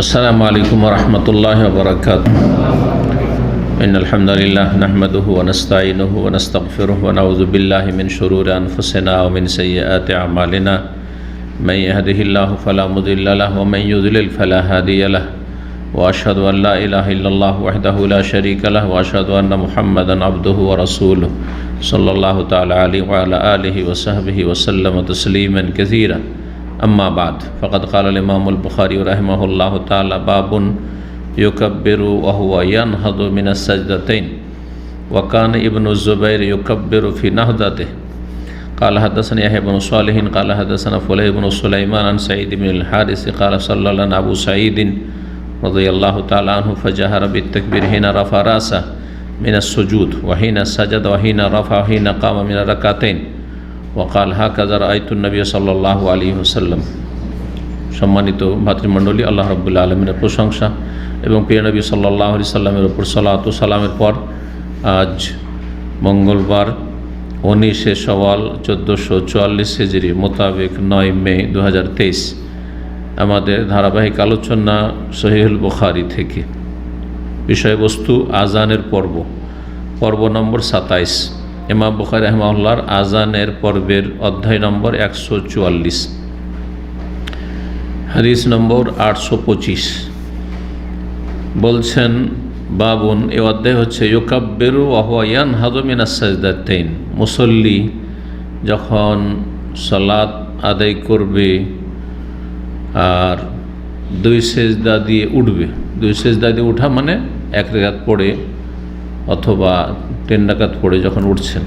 अस्सलामु अलैकुम वरहमतुल्लाहि वबरकातुहू। इन्नल हम्दुलिल्लाह नहमदुहु व नस्तईनुहु व नस्तगफिरुहु व नऊज़ु बिल्लाहि मिन शुरूरि अनफुसिना व मिन सय्यिआति अमालिना। मन यहदिहिल्लाहु फला मुदिल्ल लहु व मन युद्लिल फला हादिय लहु व अशहदु अन ला इलाहा इल्लल्लाह वहदहु ला शरीका लहु व अशहदु अन्न मुहम्मदन अब्दुहु व रसूलुहु सल्लल्लाहु तआला अलैहि व अला आलिहि व सहबिहि व सल्लम तस्लीमन कसीरा। अम्मा बाद फ़क़द क़ाल इमामुल बुख़ारी रहमहुल्लाहु तआला बाबुन युकब्बिरु व हुवा यनहदु मिनस सजदतैन व कान इब्नु ज़ुबैर युकब्बिरु फ़ी नहदतिही। क़ाल हदसनी यहया इब्नु सालिह क़ाल हदसना फ़ुलैह इब्नु सुलैमान अन सईद इब्नुल हारिस क़ाल सल्ला लना अबू सईद रज़ियल्लाहु तआला अन्हु फ़जहर बित्तकबीर हिना रफ़अ रअसहु मिनस सुजूद व हिना सजद व हिना रफ़अ व हिना क़ाम मिन रकातैन ওয়াকাল হাকাযা রাআইতুন নবী সাল্লাল্লাহু আলাইহি ওয়াসাল্লাম। সম্মানিত ভাতৃমণ্ডলী, আল্লাহ রাব্বুল আলামিনের প্রশংসা এবং প্রিয় নবী সাল্লাল্লাহু আলাইহি সাল্লামের উপর সালাত ও সালামের পর আজ মঙ্গলবার 19শে শাওয়াল 1444 হিজরি মোতাবেক 9 মে 2023 আমাদের ধারাবাহিক আলোচনা সহিহুল বুখারী থেকে বিষয়বস্তু আজানের পর্ব নম্বর 27। ইমাম বুখারী রাহিমাহুল্লাহর আজানের পর্বের অধ্যায় নম্বর 144, হাদিস নম্বর 825। বলছেন বাবুন, এ অধ্যায় হচ্ছে ইউকাব্বিরু ওয়া হুয়া ইয়ানহাদু মিনাস সাজদাতাইন। মুসল্লি যখন সালাত আদায় করবে আর দুই সেজদা দিয়ে উঠবে। দুই সেজদা দিয়ে উঠা মানে এক রাকাত পড়ে অথবা 3 রাকাত পড়ে যখন উঠছেন,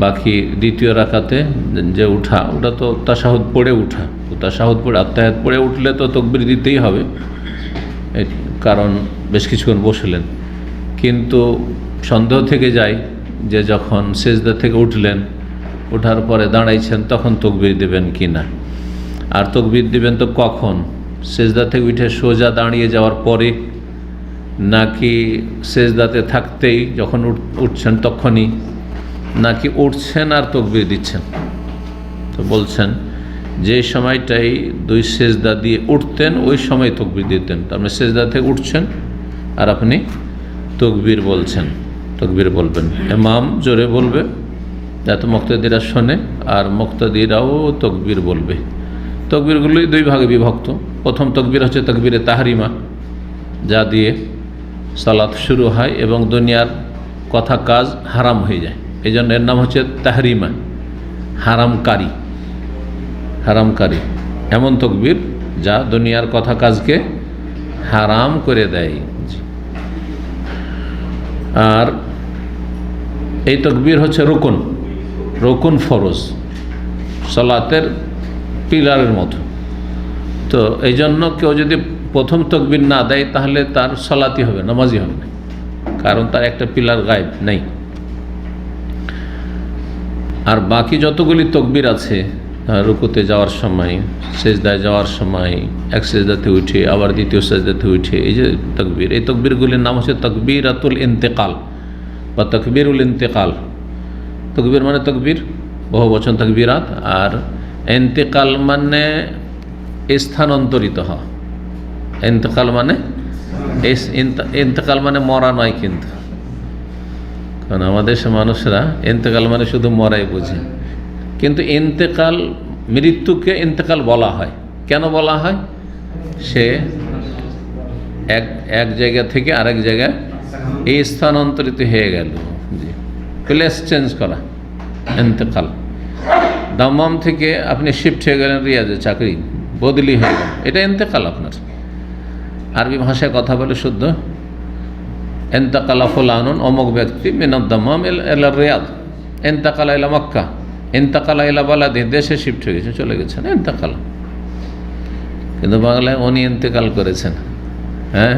বাকি দ্বিতীয় রাকাতে যে ওটা তো তাশাহুদ পড়ে উঠা। তো তাশাহুদ পড়ে আত্তাহিয়াত পড়ে উঠলে তো তাকবীর দিতেই হবে, কারণ বেশ কিছুক্ষণ বসলেন। কিন্তু সন্দেহ থেকে যায় যে যখন সেজদা থেকে উঠলেন, ওঠার পরে দাঁড়াইছেন, তখন তাকবীর দেবেন কি না। আর তাকবীর দিবেন তো কখন? সেজদা থেকে উঠে সোজা দাঁড়িয়ে যাওয়ার পরে, নাকি সেজদাতে থাকতেই যখন উঠছেন তখনই, নাকি উঠছেন আর তাকবীর দিচ্ছেন? তো বলছেন যে সময়টাই দুই সেজদা দিয়ে উঠতেন ওই সময় তাকবীর দিতেন। তার মানে সেজদা থেকে উঠছেন আর আপনি তাকবীর বলবেন। ইমাম জোরে বলবে যাতে মুক্তাদিরা শোনে, আর মুক্তাদিরাও তাকবীর বলবে। তাকবীরগুলি দুই ভাগে বিভক্ত। প্রথম তাকবীর হচ্ছে তাকবীরে তাহরিমা, যা দিয়ে সালাত শুরু হয় এবং দুনিয়ার কথা কাজ হারাম হয়ে যায়। এই জন্য এর নাম হচ্ছে তাহরিমা, হারামকারী। এমন তাকবীর যা দুনিয়ার কথা কাজকে হারাম করে দেয়। আর এই তাকবীর হচ্ছে রুকুন ফরজ, সালাতের পিলারের মতো। তো এই জন্য কেউ যদি প্রথম তাকবীর না দেয় তাহলে তার সালাতই হবে, নামাজই হবে না, কারণ তার একটা পিলার গায়েব নেই। আর বাকি যতগুলি তাকবীর আছে, রুকুতে যাওয়ার সময়, সেজদায় যাওয়ার সময়, এক সেজদাতে উঠে আবার দ্বিতীয় সেজদাতে উঠে, এই যে তাকবীর, এই তাকবীরগুলির নাম হচ্ছে তাকবীরাতুল ইন্তেকাল বা তাকবীরুল ইন্তেকাল। তাকবীর মানে তাকবীর, বহু বচন তাকবীরাত, আর ইন্তেকাল মানে স্থানান্তরিত হওয়া। ইন্তেকাল মানে মরা নয়, কিন্তু কারণ আমাদের দেশের মানুষরা ইন্তেকাল মানে শুধু মরাই বোঝে, কিন্তু ইন্তেকাল, মৃত্যুকে ইন্তেকাল বলা হয়। কেন বলা হয়? সে এক জায়গা থেকে আরেক জায়গায় এই স্থানান্তরিত হয়ে গেল, প্লেস চেঞ্জ করা, ইন্তেকাল। দাম্মাম থেকে আপনি শিফট হয়ে গেলেন রিয়াজে, চাকরি বদলি হয়ে গেল, এটা ইন্তেকাল আপনার। আরবি ভাষায় কথা বলে শুদ্ধ ইন্তাকালা ফুলানুন, অমুক ব্যক্তি মিনাদ দাম্মাম ইলা রিয়াদ, ইন্তাকালা ইলা মক্কা, ইন্তাকালা ইলা বালাদি, দেশে শিফট হয়ে গেছে, চলে গেছেন, ইন্তাকাল। কিন্তু বাংলায় উনি ইন্তেকাল করেছেন, হ্যাঁ,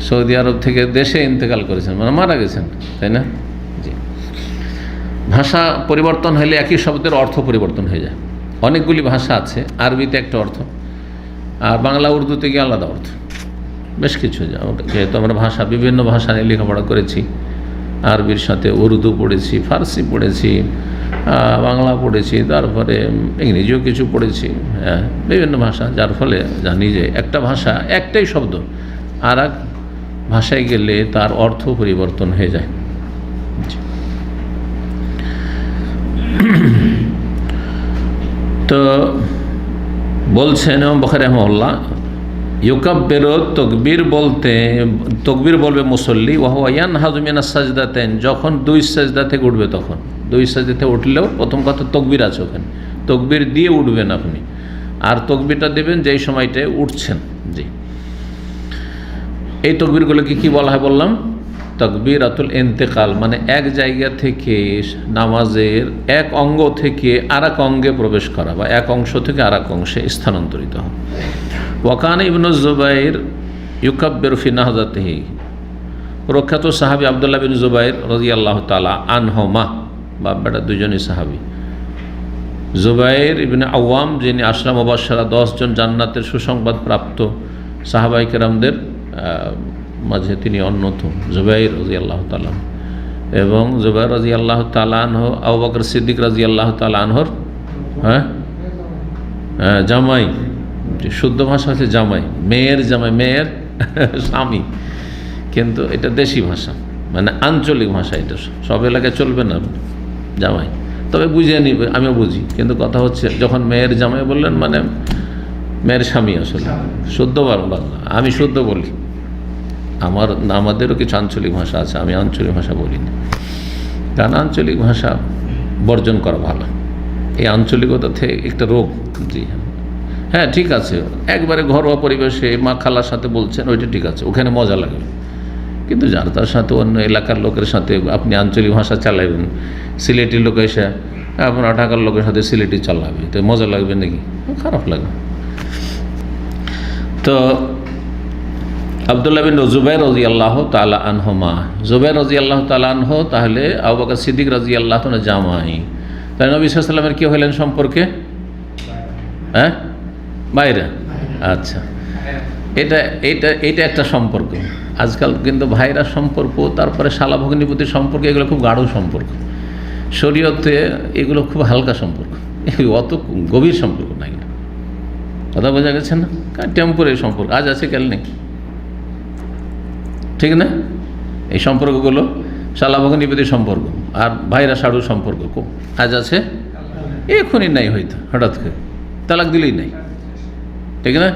সৌদি আরব থেকে দেশে ইন্তেকাল করেছেন, মানে মারা গেছেন, তাই না? জি। ভাষা পরিবর্তন হলে একই শব্দের অর্থ পরিবর্তন হয়ে যায়। অনেকগুলি ভাষা আছে, আরবিতে একটা অর্থ আর বাংলা উর্দুতে গিয়ে আলাদা অর্থ, বেশ কিছু। যেহেতু আমরা বিভিন্ন ভাষা নিয়ে লেখাপড়া করেছি, আরবির সাথে উর্দু পড়েছি, ফার্সি পড়েছি, বাংলা পড়েছি, তারপরে ইংরেজিও কিছু পড়েছি, হ্যাঁ, বিভিন্ন ভাষা, যার ফলে জানি যে একটা ভাষা একটাই শব্দ আর এক ভাষায় গেলে তার অর্থ পরিবর্তন হয়ে যায়। তো বলছেন ইমাম বুখারী রাহিমাহুল্লাহ, ইউকাব্বিরু তকবীর বলবে মুসল্লি, ওয়া হুয়া ইয়ানহাযু মিনাস সাজদাতাইন, যখন দুই সাজদা থেকে উঠবে, তখন দুই সাজদা থেকে উঠলেও প্রথম কথা তকবীর আছে ওখানে, তকবীর দিয়ে উঠবেন আপনি, আর তকবীরটা দেবেন যেই সময়টায় উঠছেন। জি, এই তকবীরগুলোকে কি বলা হয় বললাম? তাকবীরাতুল ইন্তেকাল, মানে এক জায়গা থেকে নামাজের এক অঙ্গ থেকে আর এক অঙ্গে প্রবেশ করা, বা এক অংশ থেকে আর এক অংশে স্থানান্তরিত হওয়া। ওয়াকানা ইবনু জুবাইর ইউকাব্বিরু ফি নাহজাতিহি, প্রখ্যাত সাহাবী আব্দুল্লাহ বিন জুবাইর রাদিয়াল্লাহু তাআলা আনহুমা, বাপ বেটা দুজনই সাহাবী। জুবাইর ইবনে আওয়াম, যিনি আশরা মুবাশশারা 10 জন জান্নাতের সুসংবাদ প্রাপ্ত সাহাবায়ে কেরামদের মাঝে তিনি অন্যতম, জুবাইর রাদিয়াল্লাহু তাআলা। এবং জুবাইর রাদিয়াল্লাহু তাআলা আনহু আবু বকর সিদ্দিক রাদিয়াল্লাহু তাআলা আনহুর জামাই, শুদ্ধ ভাষা হচ্ছে জামাই, মেয়ের জামাই, মেয়ের স্বামী, কিন্তু এটা দেশি ভাষা, মানে আঞ্চলিক ভাষা, এটা সব এলাকায় চলবে না জামাই, তবে বুঝিয়ে নিবে, আমিও বুঝি, কিন্তু কথা হচ্ছে যখন মেয়ের জামাই বললেন মানে মেয়ের স্বামী, আসলে শুদ্ধ বাংলা, আমি শুদ্ধ বলি, আমাদেরও কিছু আঞ্চলিক ভাষা আছে, আমি আঞ্চলিক ভাষা বলি না, কারণ আঞ্চলিক ভাষা বর্জন করা ভালো, এই আঞ্চলিকতা থেকে একটা রোগ। জি হ্যাঁ, ঠিক আছে, একবারে ঘরোয়া পরিবেশে মা খালার সাথে বলছেন, ওইটা ঠিক আছে, ওখানে মজা লাগবে, কিন্তু যার তার সাথে অন্য এলাকার লোকের সাথে আপনি আঞ্চলিক ভাষা চালাবেন, সিলেটি লোক এসে আপনার ঢাকার লোকের সাথে সিলেটি চালাবে, তো মজা লাগবে নাকি? খারাপ লাগবে। তো আব্দুল্লাহ বিন জুবাইর রাদিয়াল্লাহু তাআলা আনহুমা, জুবাইর রাদিয়াল্লাহু তাআলা আনহু তাহলে আবু বকর সিদ্দিক রাদিয়াল্লাহু তাআলা জামাই, তাহলে নবী সাল্লাল্লাহু আলাইহি ওয়াসাল্লামের কি হলেন সম্পর্কে? হ্যাঁ, বাইরে। আচ্ছা, এটা একটা সম্পর্ক। আজকাল কিন্তু ভাইরা সম্পর্ক, তারপরে শালা ভগ্নিপতির সম্পর্ক, এগুলো খুব গাঢ় সম্পর্ক। শরীয়তে এগুলো খুব হালকা সম্পর্ক, অত গভীর সম্পর্ক না, এগুলো কথা বোঝা গেছে না? টেম্পোরারি সম্পর্ক, আজ আছে কাল নেই, ঠিক না? এই সম্পর্কগুলো শালা ভগ্নিপতির সম্পর্ক, আর ভাইরা সাড়ুর সম্পর্ক আজ আছে, এখনই নাই, হয়তো হঠাৎ করে তালাক দিলেই নাই, ঠিক না?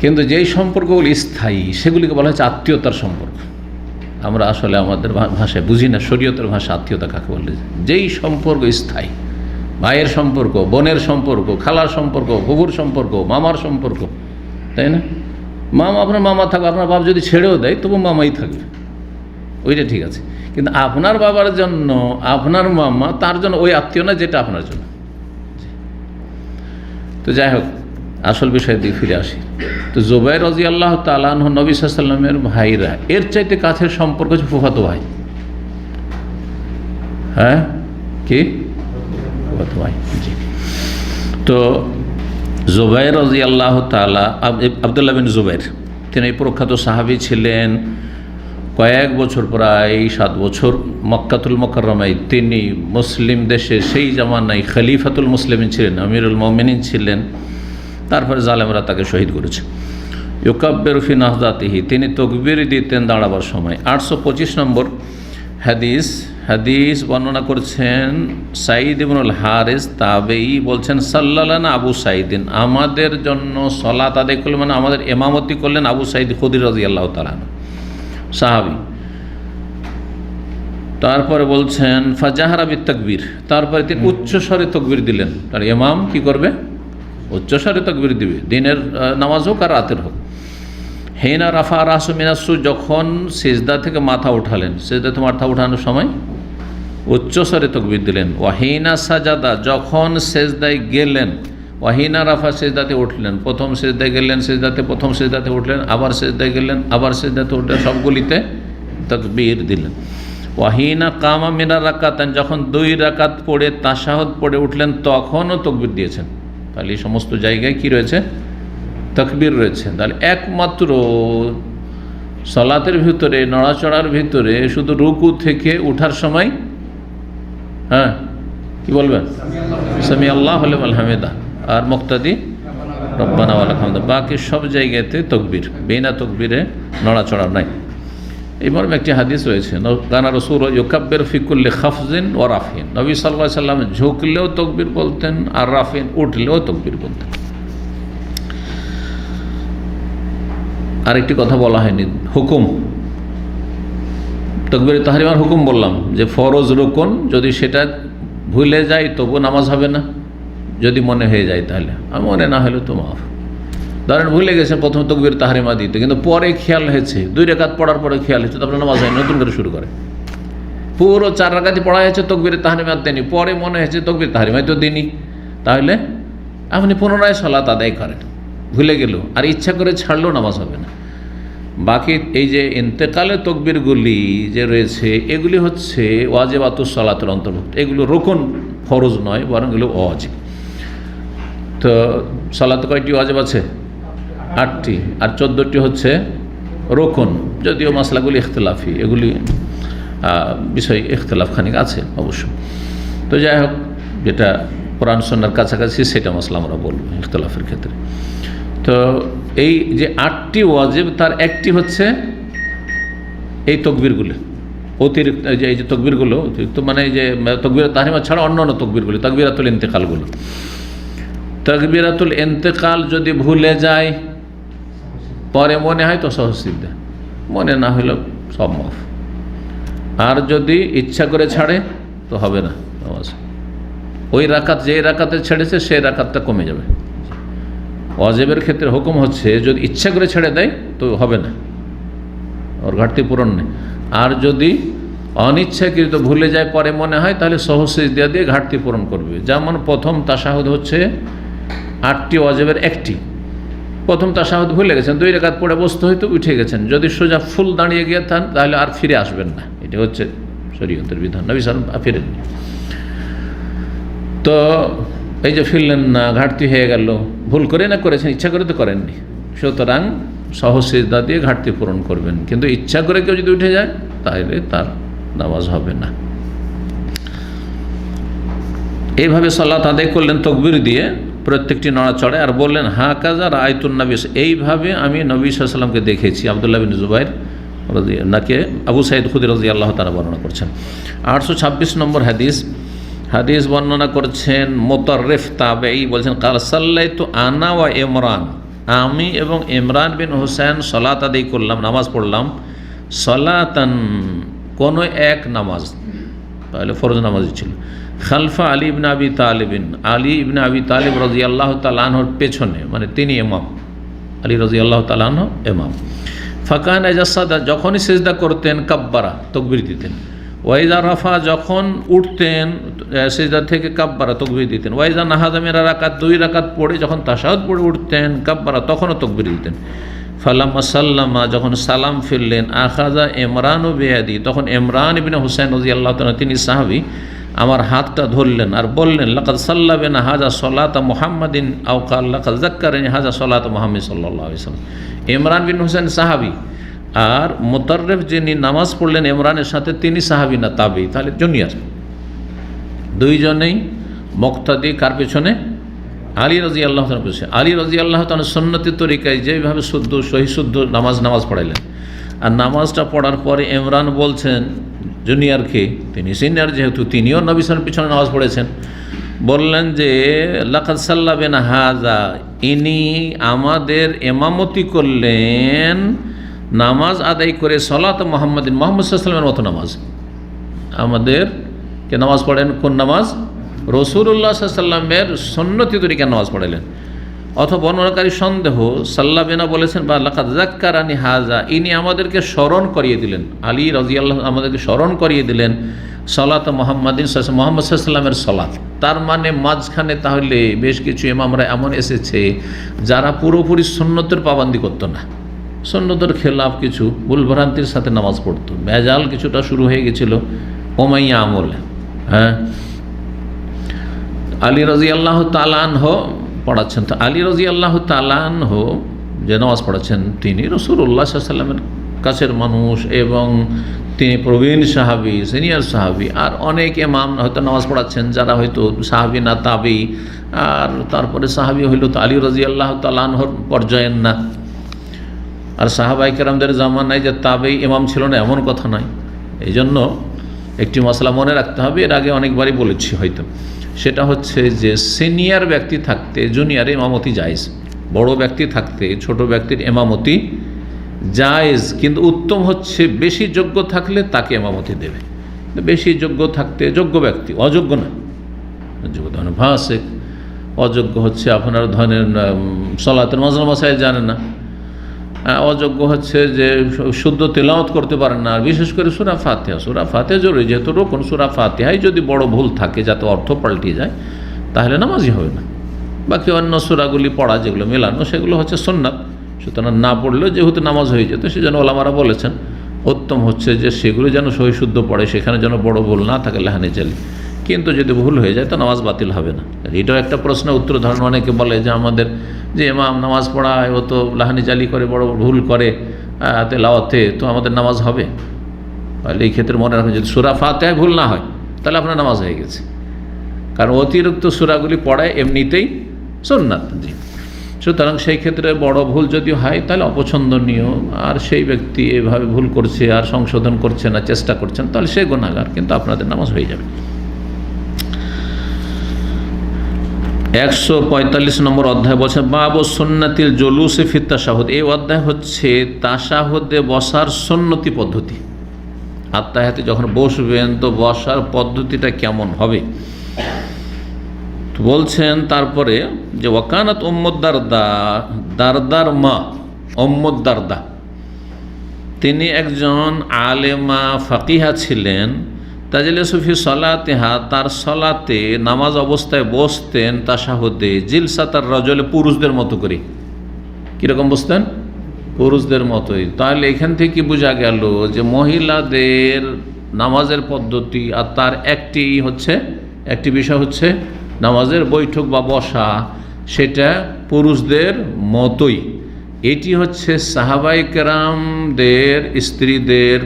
কিন্তু যেই সম্পর্কগুলি স্থায়ী, সেগুলিকে বলা হচ্ছে আত্মীয়তার সম্পর্ক। আমরা আসলে আমাদের ভাষায় বুঝি না শরীয়তের ভাষা আত্মীয়তা কাকে বলে। যেই সম্পর্ক স্থায়ী, ভাইয়ের সম্পর্ক, বোনের সম্পর্ক, খালার সম্পর্ক, বুবুর সম্পর্ক, মামার সম্পর্ক, তাই না? মামা, আপনার মামা থাকবে, আপনার বাপ যদি ছেড়েও দেয় তবু মামাই থাকবে, ওইটা ঠিক আছে। কিন্তু আপনার বাবার জন্য আপনার মামা, তার জন্য ওই আত্মীয় না যেটা আপনার জন্য। তো যাই হোক, আসল বিষয়ের দিকে ফিরে আসি। তো জুবাইর রাদিয়াল্লাহু তাআলা আনহু নবী সাল্লাল্লাহু আলাইহি ওয়াসাল্লামের ভাইরা, এর চাইতে কাছের সম্পর্ক হচ্ছে ফুফাতো ভাই। হ্যাঁ, কি ফুফাতো ভাই? জি। তো জুবাইর রাদিয়াল্লাহু তাআলা, আব্দুল্লাহ বিন জুবাইর, তিনি প্রখ্যাত সাহাবী ছিলেন। কয়েক বছর, প্রায় 7 বছর মক্কাতুল মুকাররমায় তিনি মুসলিম দেশে সেই জামানায় খলিফাতুল মুসলিমিন ছিলেন, আমিরুল মুমিনিন ছিলেন। তারপরে জালেমরা তাকে শহীদ করেছে। ইউকাব্বিরু ফি নাহজাতিহি, তিনি তাকবীর দিতেন দাঁড়াবার সময়। 825 নম্বর হাদিস বর্ণনা করছেন সাঈদ ইবনুল হারিস তাবেঈ, বলছেন সাল্লাল্লাহু আবু সাঈদিন, আমাদের জন্য সালাত আদায় করলেন, মানে আমাদের ইমামতি করলেন আবু সাঈদ খুদরি রাদিয়াল্লাহু তাআলা সাহাবী। তারপরে বলছেন ফাজাহারা বিত তাকবীর, তারপরে তিনি উচ্চস্বরে তাকবীর দিলেন। তার ইমাম কি করবে? উচ্চস্বরে তাকবীর দিবে, দিনের নামাজ হোক আর রাতের হোক। হেনা রাফা রাসু মিনাসু, যখন সিজদা থেকে মাথা উঠালেন, সিজদা থেকে মাথা উঠানোর সময় উচ্চস্বরে তাকবীর দিলেন। ওয়াহিনা সাজাদা, যখন সিজদায় গেলেন, ওয়াহিনা রাফা, সিজদাতে উঠলেন, প্রথম সিজদায় গেলেন, সিজদাতে প্রথম সিজদাতে উঠলেন, আবার সিজদায় গেলেন, আবার সিজদাতে উঠলেন, সবগুলিতে তাকবীর দিলেন। ওয়াহিনা কামা মিনা রাকাতান, যখন 2 রাকাত পড়ে তাশাহুদ পড়ে উঠলেন, তখনও তাকবীর দিয়েছেন। তাহলে এই সমস্ত জায়গায় কি রয়েছে? তাকবীর রয়েছে। তাহলে একমাত্র সালাতের ভিতরে, নড়াচড়ার ভিতরে, শুধু রুকু থেকে উঠার সময় হ্যাঁ, কি বলবেন? সামি আল্লাহু লিমান হামিদা। আর মুক্তাদি রব্বানা ওয়া লাকাল হামদ। বাকি সব জায়গাতে তকবীর, বিনা তকবীরে নড়াচড়া নাই। এই মর্মে একটি হাদিস রয়েছে, কানা রাসূল ইউকাব্বিরু ফি কুল্লি খাফজিন ওয়া রাফিন। নবী সাল্লাল্লাহু আলাইহি ওয়াসাল্লাম ঝুঁকলেও তকবীর বলতেন আর রাফিন উঠলেও তকবীর বলতেন। আরেকটি কথা বলা হয়নি, হুকুম। তাকবীরে তাহরিমার হুকুম বললাম যে ফরজ রুকুন, যদি সেটা ভুলে যায় তবু নামাজ হবে না, যদি মনে হয়ে যায় তাহলে, আর মনে না হলে তো মাফ। ধরেন ভুলে গেছেন প্রথম তাকবীর তাহরিমা দিতে, কিন্তু পরে খেয়াল হয়েছে, 2 রাকাত পড়ার পরে খেয়াল হয়েছে, তারপরে নামাজ হয়, নতুন করে শুরু করে। পুরো 4 রাকাতই পড়া হয়েছে, তাকবীর তাহরিমা দেনি, পরে মনে হয়েছে তাকবীর তাহরিমাই তো দিনই, তাহলে আপনি পুনরায় সালাত আদায় করেন। ভুলে গেল আর ইচ্ছা করে ছাড়লেও নামাজ হবে না। বাকি এই যে ইন্তেকালে তকবীরগুলি যে রয়েছে, এগুলি হচ্ছে ওয়াজিবাতুস সালাতের অন্তর্ভুক্ত। এগুলো রুকুন, ফরজ নয়, বরং এগুলো ওয়াজিব। তো সালাতে কয়টি ওয়াজিব আছে? 8টি, আর 14টি হচ্ছে রুকুন। যদিও মাসলাগুলি ইখতিলাফি, এগুলি বিষয় ইখতিলাফ খানিক আছে অবশ্য। তো যাই হোক, যেটা কোরআন সুন্নাহর কাছাকাছি সেটা মাসলা আমরা বলবো ইখতিলাফের ক্ষেত্রে। তো এই যে 8টি ওয়াজিব, তার একটি হচ্ছে এই তকবীরগুলো, অতিরিক্ত এই যে তকবীরগুলো অতিরিক্ত, মানে এই যে তকবীর তাহরিমা ছাড়া অন্যান্য তকবীরগুলো, তাকবীরাতুল ইন্তেকালগুলো। তাকবীরাতুল ইন্তেকাল যদি ভুলে যায়, পরে মনে হয় তো সহজ সিদ্ধা, মনে না হলেও সব মাফ। আর যদি ইচ্ছা করে ছাড়ে তো হবে না নামাজ। ওই রাকাত, যে রাকাতে ছেড়েছে সেই রাকাতটা কমে যাবে। ওয়াজিবের ক্ষেত্রে হুকুম হচ্ছে যদি ইচ্ছা করে ছেড়ে দেয় তো হবে না, ওর ঘাটতি পূরণ নেই। আর যদি অনিচ্ছাকৃত ভুলে যায়, পরে মনে হয়, তাহলে সহজ সিজদা দিয়ে ঘাটতি পূরণ করবে। যেমন প্রথম তাশাহুদ হচ্ছে 8টি ওয়াজিবের একটি। প্রথম তাশাহুদ ভুলে গেছেন, 2 রাকাত পড়ে বসতে হয়তো উঠে গেছেন, যদি সোজা ফুল দাঁড়িয়ে গিয়ে থান তাহলে আর ফিরে আসবেন না। এটা হচ্ছে শরীয়তের বিধান, নবী সাল্লাল্লাহু আলাইহি ওয়াসাল্লাম ফিরেননি। তো এই যে ফিরলেন না, ঘাটতি হয়ে গেল, ভুল করে না করেছেন, ইচ্ছা করে তো করেননি, সুতরাং সহজ সিজদা দিয়ে ঘাটতি পূরণ করবেন। কিন্তু ইচ্ছা করে কেউ যদি উঠে যায় তাহলে তার নামাজ হবে না। এইভাবে সালাত আদায় করলেন তকবীর দিয়ে, প্রত্যেকটি নড়াচড়ে, আর বললেন হাকাযা রাআইতুন নবী, এইভাবে আমি নবী সাল্লাল্লাহু আলাইহি ওয়াসাল্লামকে দেখেছি। আব্দুল্লাহ বিন জুবাইর নাকে আবু সাঈদ খুদরী রাদিয়াল্লাহু তাআলা বর্ণনা করছেন। 826 নম্বর হাদিস বর্ণনা করছেন মুতাররিফ তাবেঈ, বলছেন কাল সাল্লাইতু আনা ওয়া ইমরান, আমি এবং ইমরান বিন হুসাইন সালাত আদায় করলাম, নামাজ পড়লাম, সালাতান কোনো এক নামাজ, তাহলে ফরজ নামাজই ছিল, খালফা আলী ইবনে আবি তালিবিন, আলী ইবনে আবি তালিব রাদিয়াল্লাহু তাআলা আনহুর পেছনে, মানে তিনি ইমাম, আলী রাদিয়াল্লাহু তাআলা আনহু ইমাম। ফাকান ইজাসাদা, যখনই সিজদা করতেন কাব্বারা, তাকবীর দিতেন। ওয়াইজা রাফা, যখন উঠতেন সিজদা থেকে কাব্বারা, তাকবীর দিতেন। ওয়াইজা নাহাদা মিনার রাকাত, 2 রাকাত পড়ে যখন তাশাহুদ পড়ে উঠতেন কাব্বারা, তখনও তাকবীর দিতেন। ফালাম্মা সাল্লামা, যখন সালাম ফিরলেন, আখাযা ইমরানু বিয়াদি, তখন ইমরান ইবনে হুসাইন রাদিয়াল্লাহু তাআলা, তিনি সাহাবী, আমার হাতটা ধরলেন আর বললেন লাকাদ সাল্লা বিনা হাযা সালাতা মুহাম্মাদিন আও ক্বাল লাকাদ যাক্কারানি হাযা সালাতা মুহাম্মাদ সাল্লাল্লাহু আলাইহি ওয়াসাল্লাম। ইমরান বিন হুসাইন সাহাবী, আর মুতাররিফ যিনি নামাজ পড়লেন ইমরানের সাথে, তিনি সাহাবী না তাবেঈ, তাহলে জুনিয়র। দুইজনেই মুক্তাদি কার পেছনে? আলী রাদিয়াল্লাহু তাআলার পেছনে। আলী রাদিয়াল্লাহু তাআলা সুন্নতি তরিকায় যেভাবে শুদ্ধ সহি শুদ্ধ নামাজ পড়াইলেন, আর নামাজটা পড়ার পরে ইমরান বলছেন জুনিয়রকে, তিনি সিনিয়র যেহেতু, তিনিও নবী সাল্লাল্লাহু পিছনে নামাজ পড়েছেন, বললেন যে লাকাদ সাল্লা বিনা হাযা, ইনি আমাদের ইমামতি করলেন, নামাজ আদায় করে সালাত মুহাম্মাদিন, মুহাম্মদ সাল্লাল্লাহু আলাইহি ওয়াসাল্লামের মতো নামাজ। আমাদেরকে নামাজ পড়েন কোন নামাজ? রাসূলুল্লাহ সাল্লাল্লাহু আলাইহি ওয়াসাল্লামের সুন্নতি তরিকায় নামাজ পড়াইলেন। অথবা বর্ণনাকারী সন্দেহ, সাল্লা বিনা বলেছেন বা লাকাদ যাক্কারানি হাযা, ইনি আমাদেরকে স্মরণ করিয়ে দিলেন, আলী রাদিয়াল্লাহু আমাদেরকে স্মরণ করিয়ে দিলেন সালাত মুহাম্মাদিন, মুহাম্মদ সাল্লাল্লাহু আলাইহি ওয়াসাল্লামের সালাত। তার মানে মাঝখানে তাহলে বেশ কিছু ইমামরা এমন এসেছে যারা পুরোপুরি সুন্নতের পাবন্দি করতো না, সুন্নতের খেলাফ কিছু ভুলভ্রান্তির সাথে নামাজ পড়তো, ভেজাল কিছুটা শুরু হয়ে গেছিল ওমাইয়া আমলে। হ্যাঁ, আলী রাদিয়াল্লাহু তাআলা আনহু পড়াচ্ছেন। তো আলী রাদিয়াল্লাহু তাআলা আনহু যে নামাজ পড়াচ্ছেন, তিনি রাসূলুল্লাহ সাল্লাল্লাহু আলাইহি ওয়াসাল্লামের কাছের মানুষ এবং তিনি প্রবীণ সাহাবি, সিনিয়র সাহাবি। আর অনেক ইমাম হয়তো নামাজ পড়াচ্ছেন যারা হয়তো সাহাবি না, তাবি, আর তারপরে সাহাবি হইল তো আলী রাদিয়াল্লাহু তাআলা আনহুর পর্যায়ের না। আর সাহাবায়ে কেরামদের জামানায় যে তাবেই ইমাম ছিল না এমন কথা নয়। এই জন্য একটি মশলা মনে রাখতে হবে, এর আগে অনেকবারই বলেছি হয়তো, সেটা হচ্ছে যে সিনিয়র ব্যক্তি থাকতে জুনিয়রের ইমামতি জায়েজ, বড় ব্যক্তি থাকতে ছোট ব্যক্তির ইমামতি জায়েজ, কিন্তু উত্তম হচ্ছে বেশি যোগ্য থাকলে তাকে ইমামতি দেবে। বেশি যোগ্য থাকতে যোগ্য ব্যক্তি, অযোগ্য না, যোগ্য ধরেন ফাসিক, অযোগ্য হচ্ছে আপনার ধরেন সলাতের মাসাইল মাসাইল জানেন না, অযোগ্য হচ্ছে যে শুদ্ধ তেলাওয়াত করতে পারেন না। আর বিশেষ করে সূরা ফাতিহা জরুরি, যেহেতু রোকন, সূরা ফাতিহায় যদি বড় ভুল থাকে যাতে অর্থ পাল্টে যায় তাহলে নামাজই হবে না। বাকি অন্য সূরাগুলি পড়া যেগুলো মেলানো সেগুলো হচ্ছে সুন্নাত, সুতরাং না পড়লেও যেহেতু নামাজ হয়ে যেত সেজন্য ওলামারা বলেছেন উত্তম হচ্ছে যে সেগুলো যেন সহি শুদ্ধ পড়ে, সেখানে যেন বড় ভুল না থাকে লাহানি চালি। কিন্তু যদি ভুল হয়ে যায় তো নামাজ বাতিল হবে না। এটাও একটা প্রশ্ন উত্তর ধরেন, অনেকে বলে যে আমাদের যে ইমাম নামাজ পড়ায় ও তো লাহানি চালি করে, বড় ভুল করে তেলাওয়াতে, তো আমাদের নামাজ হবে? তাহলে এই ক্ষেত্রে মনে রাখবেন যদি সূরা ফাতিহায় ভুল না হয় তাহলে আপনার নামাজ হয়ে গেছে, কারণ অতিরিক্ত সূরাগুলি পড়ায় এমনিতেই সুন্নাত। জি, সুতরাং সেই ক্ষেত্রে বড় ভুল যদি হয় তাহলে অপছন্দনীয়। আর সেই ব্যক্তি এভাবে ভুল করছে আর সংশোধন করছে না, চেষ্টা করছেন, তাহলে সে গুনাহগার, কিন্তু আপনাদের নামাজ হয়ে যাবে। 145 নম্বর অধ্যায় বলছে বাবু সুন্নাতিল জুলুসি ফি তাশাহুদ। এই অধ্যায় হচ্ছে তাশাহুদে বসার সুন্নতি পদ্ধতি। আত্তাহিয়াতে যখন বসবেন তো বসার পদ্ধতিটা কেমন হবে বলছেন। তারপরে যে ওয়াকানাত উম্মুদ দারদা, দারদার মা উম্মুদ দারদা, তিনি একজন আলেমা ফাকিহা ছিলেন। তাজলিসু ফি সলাতিহা, তার সলাতে নামাজ অবস্থায় বসতেন তাশাহুদে জিলসাতার রাজুল, পুরুষদের মতো করে। কীরকম বসতেন? পুরুষদের মতোই। তাহলে এখান থেকে বোঝা গেল যে মহিলাদের নামাজের পদ্ধতি আর তার একটি বিষয় হচ্ছে নামাজের বৈঠক বা বসা, সেটা পুরুষদের মতোই। এটি হচ্ছে সাহাবায়ে কেরামদের স্ত্রীদের,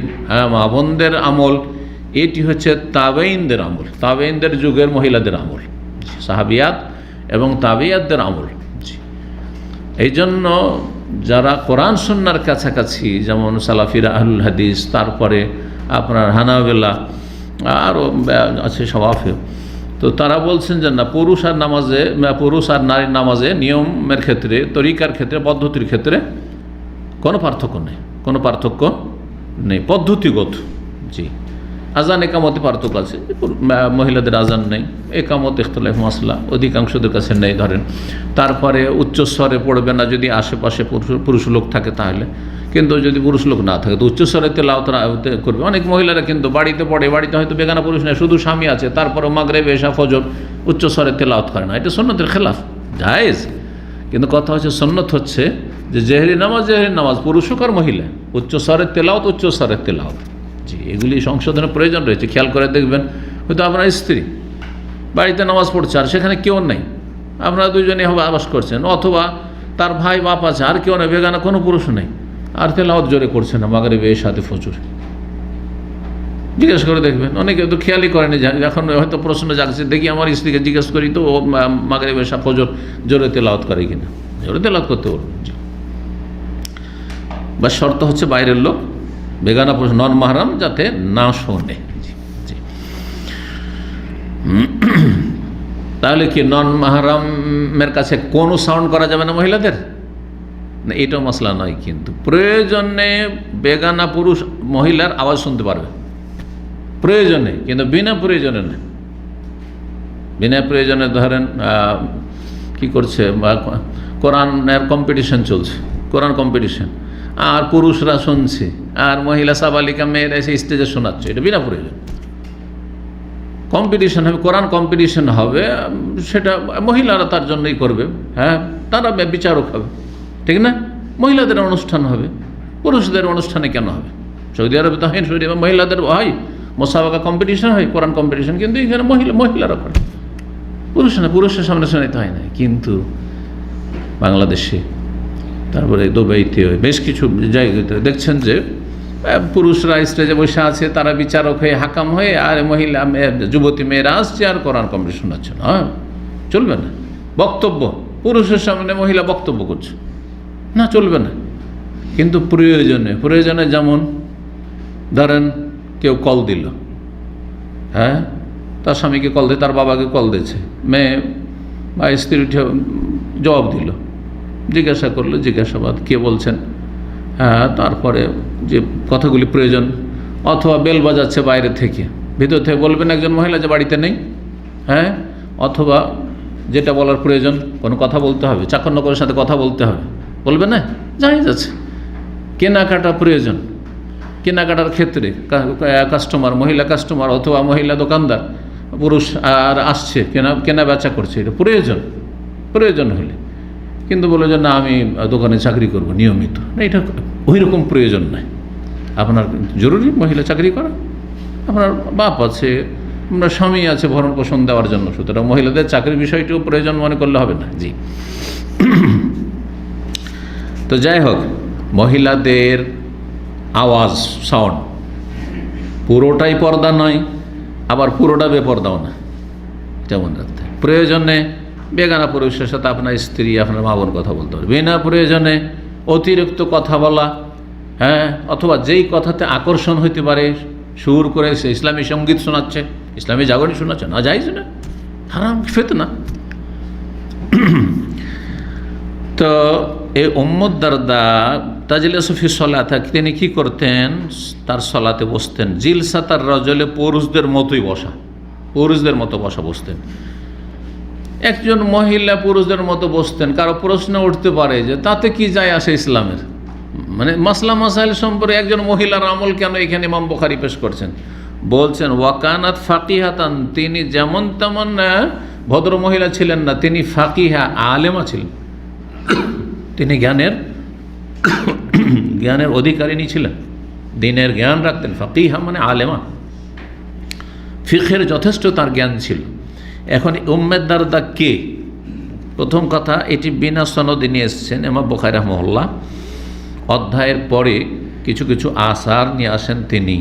মা বোনদের আমল। এটি হচ্ছে তাবেঈনদের আমল, তাবেঈনদের যুগের মহিলাদের আমল, সাহাবিয়াত এবং তাবেঈয়াতদের আমল। এই জন্য যারা কোরআন সুন্নাহর কাছাকাছি, যেমন সালাফিরা, আহলুল হাদিস, তারপরে আপনার হানাবেলা, আরও আছে শাওয়াফি, তো তারা বলছেন যে না, পুরুষ আর নারীর নামাজে নিয়মের ক্ষেত্রে, তরিকার ক্ষেত্রে, পদ্ধতির ক্ষেত্রে কোনো পার্থক্য নেই, পদ্ধতিগত। জি, আজান একামতে পার্থক্য আছে, মহিলাদের আজান নেই, একামত ইখতিলাফ মাসলা অধিকাংশদের কাছে নেই ধরেন। তারপরে উচ্চস্বরে পড়বে না যদি আশেপাশে পুরুষ লোক থাকে তাহলে, কিন্তু যদি পুরুষ লোক না থাকে তো উচ্চস্বরে তেলাওয়াত করবে। অনেক মহিলারা কিন্তু বাড়িতে পড়ে, বাড়িতে হয়তো বেগানা পুরুষ নেই, শুধু স্বামী আছে, তারপরে মাগরিব এশা ফজর উচ্চস্বরে তেলাওয়াত করে না, এটা সুন্নতের খেলাফ, জায়েজ। কিন্তু কথা হচ্ছে সুন্নত হচ্ছে যে জেহরি নামাজ পুরুষ হোক আর মহিলা, উচ্চস্বরের তেলাওয়াত। জি, এগুলি সংশোধনের প্রয়োজন রয়েছে। খেয়াল করে দেখবেন, হয়তো আপনার স্ত্রী বাড়িতে নামাজ পড়ছে আর সেখানে কেউ নেই, আপনারা দুজনে হবে আবাস করছেন, অথবা তার ভাই বাপ আছে আর কেউ নেই, বেগানা কোনো পুরুষ নেই, আর তেলাওয়াত জোরে করছে না মাগরিব এশাতে ফজর। জিজ্ঞেস করে দেখবেন, অনেকে তো খেয়ালই করেনি, এখন হয়তো প্রশ্ন জাগছে, দেখি আমার স্ত্রীকে জিজ্ঞেস করি তো ও মাগরিব এশা ফজর জোরে তেলাওয়াত করে কিনা। জোরে তেলাওয়াত করতে বলবেন। জি, বা শর্ত হচ্ছে বাইরের লোক, বেগানা পুরুষ, নন মাহরাম যাতে না শোনে। জি, তাহলে কি নন মাহরামের কাছে কোনো সাউন্ড করা যাবে না মহিলাদের? না, এটাও মাসলা নয়, কিন্তু প্রয়োজনে বেগানা পুরুষ মহিলার আওয়াজ শুনতে পারবে, প্রয়োজনে, কিন্তু বিনা প্রয়োজনে না। বিনা প্রয়োজনে ধরেন কি করছে, কোরআনের কম্পিটিশন চলছে, কোরআন কম্পিটিশন, আর পুরুষরা শুনছে আর মহিলা সাবালিকা মেয়েরা এসে স্টেজে শোনাচ্ছে, এটা বিনা প্রয়োজন। কম্পিটিশন হবে, কোরআন কম্পিটিশন হবে, সেটা মহিলারা তার জন্যই করবে, হ্যাঁ, তারা বিচারক হবে, ঠিক না? মহিলাদের অনুষ্ঠান হবে, পুরুষদের অনুষ্ঠানে কেন হবে? সৌদি আরবে তো হয়, সৌদি আরবে মহিলাদের হয় মোসাবাকা কম্পিটিশন হয়, কোরআন কম্পিটিশন, কিন্তু এখানে মহিলারা করে, পুরুষের সামনে শোনাতে হয় না। কিন্তু বাংলাদেশে, তারপরে দুবাইতে, বেশ কিছু জায়গাতে দেখছেন যে পুরুষরা স্টেজে বসে আছে, তারা বিচারক হয়ে হাকাম হয়ে, আর মহিলা যুবতী মেয়েরা আসছে আর কোরআন কমপ্লিট শোনাচ্ছে না, চলবে না। বক্তব্য, পুরুষের সামনে মহিলা বক্তব্য করছে, না, চলবে না। কিন্তু প্রয়োজনে যেমন ধরেন কেউ কল দিল, হ্যাঁ, তার স্বামীকে কল দিয়ে, তার বাবাকে কল দিয়েছে, মেয়ে বা স্ত্রী উঠে জবাব দিল, জিজ্ঞাসা করলো, জিজ্ঞাসাবাদ, কে বলছেন, হ্যাঁ, তারপরে যে কথাগুলি প্রয়োজন, অথবা বেল বাজাচ্ছে বাইরে থেকে, ভিতর থেকে বলবেন একজন মহিলা যে বাড়িতে নেই, হ্যাঁ, অথবা যেটা বলার প্রয়োজন, কোনো কথা বলতে হবে, চাকর-নকরের সাথে কথা বলতে হবে, বলবে না, জানিয়ে যাচ্ছে। কেনাকাটা প্রয়োজন, কেনাকাটার ক্ষেত্রে কাস্টমার, মহিলা কাস্টমার অথবা মহিলা দোকানদার, পুরুষ আর আসছে, কেনা বেচা করছে, এটা প্রয়োজন হলে। কিন্তু বলে যে না, আমি দোকানে চাকরি করব নিয়মিত, না, এটা ওই রকম প্রয়োজন নাই। আপনার জরুরি মহিলা চাকরি করা, আপনার বাপ আছে, আপনার স্বামী আছে ভরণ পোষণ দেওয়ার জন্য, সুতরাং মহিলাদের চাকরির বিষয়টিও প্রয়োজন মনে করলে হবে না। জি। তো যাই হোক, মহিলাদের আওয়াজ, সাউন্ড পুরোটাই পর্দা নয়, আবার পুরোটা বেপর্দাও না, এটা মনে রাখতে। প্রয়োজনে বেগানা পুরুষের সাথে আপনার স্ত্রী, আপনার মা বোন কথা বলতে পারে, বিনা প্রয়োজনে অতিরিক্ত কথা বলা, হ্যাঁ, অথবা যেই কথাতে আকর্ষণ হইতে পারে, সুর করে সে ইসলামী সঙ্গীত শোনাচ্ছে, ইসলামী জাগরণ শোনাচ্ছে, না, যাইজ না, হারাম, ফিতনা। তো এই উম্মু দারদা তাজলিসু ফি সলাতে, তিনি কি করতেন, তার সলাতে বসতেন জিলসাতার রাজুলে, পুরুষদের মতোই বসা, পুরুষদের মতো বসতেন। একজন মহিলা পুরুষদের মতো বসতেন, কারো প্রশ্ন উঠতে পারে যে তাতে কি যায় আসে ইসলামের, মানে মাসলা মাসাইল সম্পর্কে একজন মহিলার আমল কেন এখানে ইমাম বুখারী পেশ করছেন? বলছেন ওয়াকানাত ফাকিহাতান, তিনি যেমন তেমন ভদ্র মহিলা ছিলেন না, তিনি ফাকিহা, আলেমা ছিলেন, তিনি জ্ঞানের অধিকারিণী ছিলেন, দ্বীনের জ্ঞান রাখতেন। ফাকিহা মানে আলেমা, ফিকহের যথেষ্ট তার জ্ঞান ছিল। এখন উম্মে দারদা কে? প্রথম কথা, এটি বিনা সনদে নিয়ে এসেছেন ইমাম বুখারী রাহিমাহুল্লাহ। অধ্যায়ের পরে কিছু কিছু আসার নিয়ে আসেন তিনি,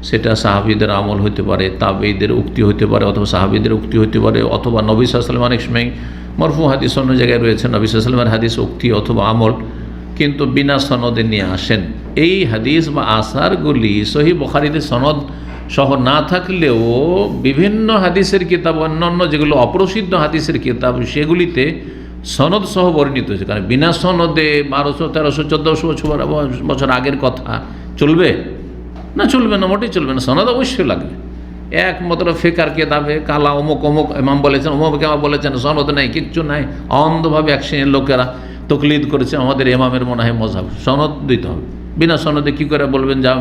সেটা সাহাবীদের আমল হতে পারে, তাবেঈদের উক্তি হতে পারে, অথবা সাহাবীদের উক্তি হতে পারে, অথবা নবী সাল্লাল্লাহু আলাইহি ওয়াসাল্লাম, অনেক সময় মরফু হাদিস অন্য জায়গায় রয়েছে, নবী সাল্লাল্লাহু আলাইহি ওয়াসাল্লামের হাদিস উক্তি অথবা আমল, কিন্তু বিনা সনদে নিয়ে আসেন। এই হাদিস বা আসারগুলি সহিহ বুখারীতে সনদ সহ না থাকলেও বিভিন্ন হাদিসের কিতাব, অন্যান্য যেগুলো অপ্রসিদ্ধ হাদিসের কিতাব, সেগুলিতে সনদ সহ বর্ণিত হয়েছে। কারণ বিনা সনদে 1200, 1300, 1400 বছর আগের কথা চলবে না? চলবে না, মোটেই চলবে না, সনদ অবশ্যই লাগবে। একমাত্র ফিকার কিতাবে কালা অমুক অমুক ইমাম বলেছেন, অমুক ইমাম বলেছেন, সনদ নাই, কিচ্ছু নাই, অন্ধভাবে এক শ্রেণীর লোকেরা তকলিদ করেছে আমাদের ইমামের মনে হয় মযহাব, সনদ দিতে হবে। বিনা সনদে কী করে বলবেন যা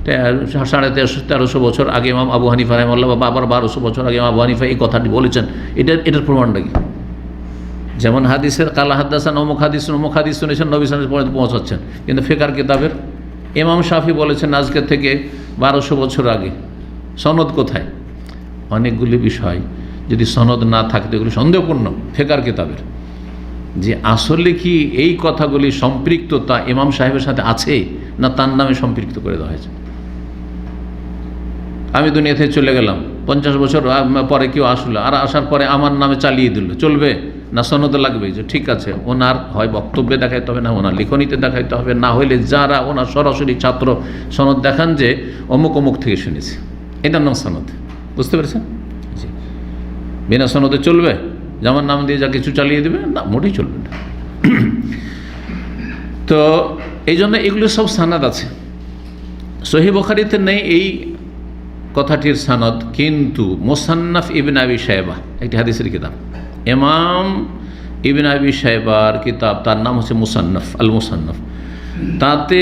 1350 বছর আগে ইমাম আবু হানিফা রাহিমাহুল্লাহ, বা আবার 1200 বছর আগে ইমাম আবু হানিফা এই কথাটি বলেছেন? এটার প্রমাণটা কি? যেমন হাদিসের কালা হাদ্দাসান অমুক হাদিস শুনেছেন, নবী সাল্লাল্লাহু আলাইহি ওয়াসাল্লাম পৌঁছাচ্ছেন, কিন্তু ফিকার কিতাবের ইমাম শাফি বলেছেন আজকে থেকে 1200 বছর আগে, সনদ কোথায়? অনেকগুলি বিষয় যদি সনদ না থাকতে, এগুলি সন্দেহপূর্ণ ফিকার কিতাবের, যে আসলে কি এই কথাগুলি সম্পৃক্ততা ইমাম সাহেবের সাথে আছে, না তার নামে সম্পৃক্ত করে দেওয়া হয়েছে। আমি দুনিয়া থেকে চলে গেলাম, 50 বছর পরে কেউ আসলো, আর আসার পরে আমার নামে চালিয়ে দিল, চলবে না? সনদ লাগবে, যে ঠিক আছে, ওনার হয় বক্তব্যে দেখাইতে হবে, না ওনার লিখনিতে দেখাইতে হবে, না হইলে যারা ওনার সরাসরি ছাত্র সনদ দেখান যে অমুক অমুক থেকে শুনেছি, এটার নাম সনদ। বুঝতে পেরেছেন? জি। বিনা সনদে চলবে? যেমন নাম দিয়ে যা কিছু চালিয়ে দেবে, না, মোটেই চলবে না। তো এই জন্য এগুলো সব সানাদ আছে, সহিহ বুখারীতে নেই এই কথাটির সানদ, কিন্তু মুসান্নাফ ইবনে আবি শায়বা, একটি হাদিসের কিতাব, ইমাম ইবনে আবি শায়বার কিতাব, তার নাম হচ্ছে মুসান্নাফ, আল মুসান্নাফ। তাতে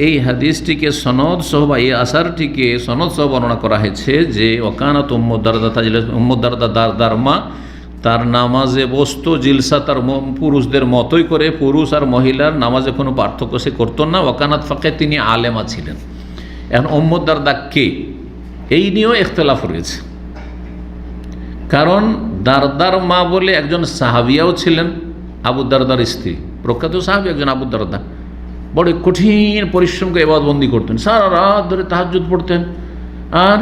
এই হাদিসটিকে সনদ সহ বা এই আসারটিকে সনদ সহ বর্ণনা করা হয়েছে যে ওয়াকানাত উম্মু দারদা তাজলিস, উম্মু দারদা দারদার মা, তার নামাজে বসতো জিলসা, তার পুরুষদের মতোই করে, পুরুষ আর মহিলার নামাজে কোনো পার্থক্য সে করতো না। ওয়াকানাত ফাকে, তিনি আলেমা ছিলেন। এখন উম্মু দারদা কে, এই নিয়েও ইখতিলাফ রয়েছে। কারণ দারদার মা বলে একজন সাহাবিয়াও ছিলেন, আবু দারদার স্ত্রী, প্রখ্যাত সাহাবী একজন আবু দারদা, বড় কঠিন পরিশ্রম করে ইবাদতবন্দি করতেন, সারা রাত ধরে তাহাজ্জুদ পড়তেন আর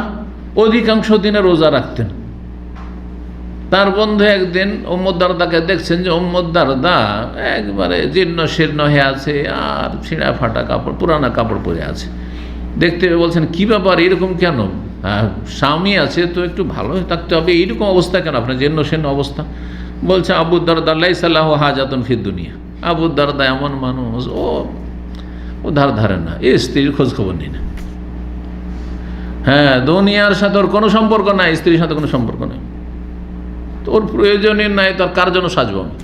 অধিকাংশ দিনে রোজা রাখতেন। তার বন্ধু একদিন উম্মে দারদাকে দেখছেন যে উম্মে দারদা একবারে জীর্ণ শীর্ণ হয়ে আছে আর ছিঁড়া ফাটা কাপড়, পুরানা কাপড় পরে আছে। দেখতে বলছেন কি ব্যাপার, এরকম কেন? স্বামী আছে তো একটু ভালো থাকতে হবে, এইরকম অবস্থা কেন আপনার, জীর্ণ শীর্ণ অবস্থা? বলছে আবু দারদা লাইসা লাহু হাজাতুন ফিদ দুনিয়া। আবু দারদা এমন মানুষ, ও ধার ধারে না, এ স্ত্রীর খোঁজ খবর নেই না। হ্যাঁ, দুনিয়ার সাথে ওর কোনো সম্পর্ক নাই, স্ত্রীর সাথে কোনো সম্পর্ক নেই, তোর প্রয়োজনই নাই, তোর কার জন্য সাজব আমি?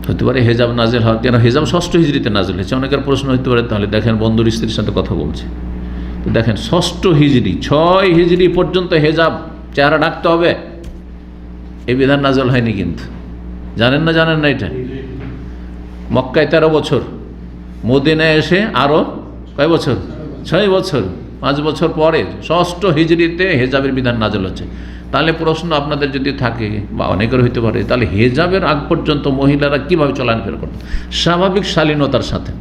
হতে পারে হেজাব নাজিল হয়, কেন হেজাব 6 হিজরিতে নাজিল হয়েছে। অনেকের প্রশ্ন হতে পারে, তাহলে দেখেন বন্ধুর স্ত্রীর সাথে কথা বলছে, তো দেখেন 6 হিজরি 6 হিজরি পর্যন্ত হেজাব, চেহারা ঢাকতে হবে, এই বিধান নাজিল হয়নি। কিন্তু জানেন না এটা? মক্কায় 13 বছর, মদিনায় এসে আরও কয় বছর? 6 বছর, 5 বছর পরে 6 হিজরিতে হেজাবের বিধান নাজিল হচ্ছে। তাহলে প্রশ্ন আপনাদের যদি থাকে বা অনেকের হইতে পারে, তাহলে হেজাবের আগ পর্যন্ত মহিলারা কীভাবে চলাফেরা করত? স্বাভাবিক শালীনতার সাথে,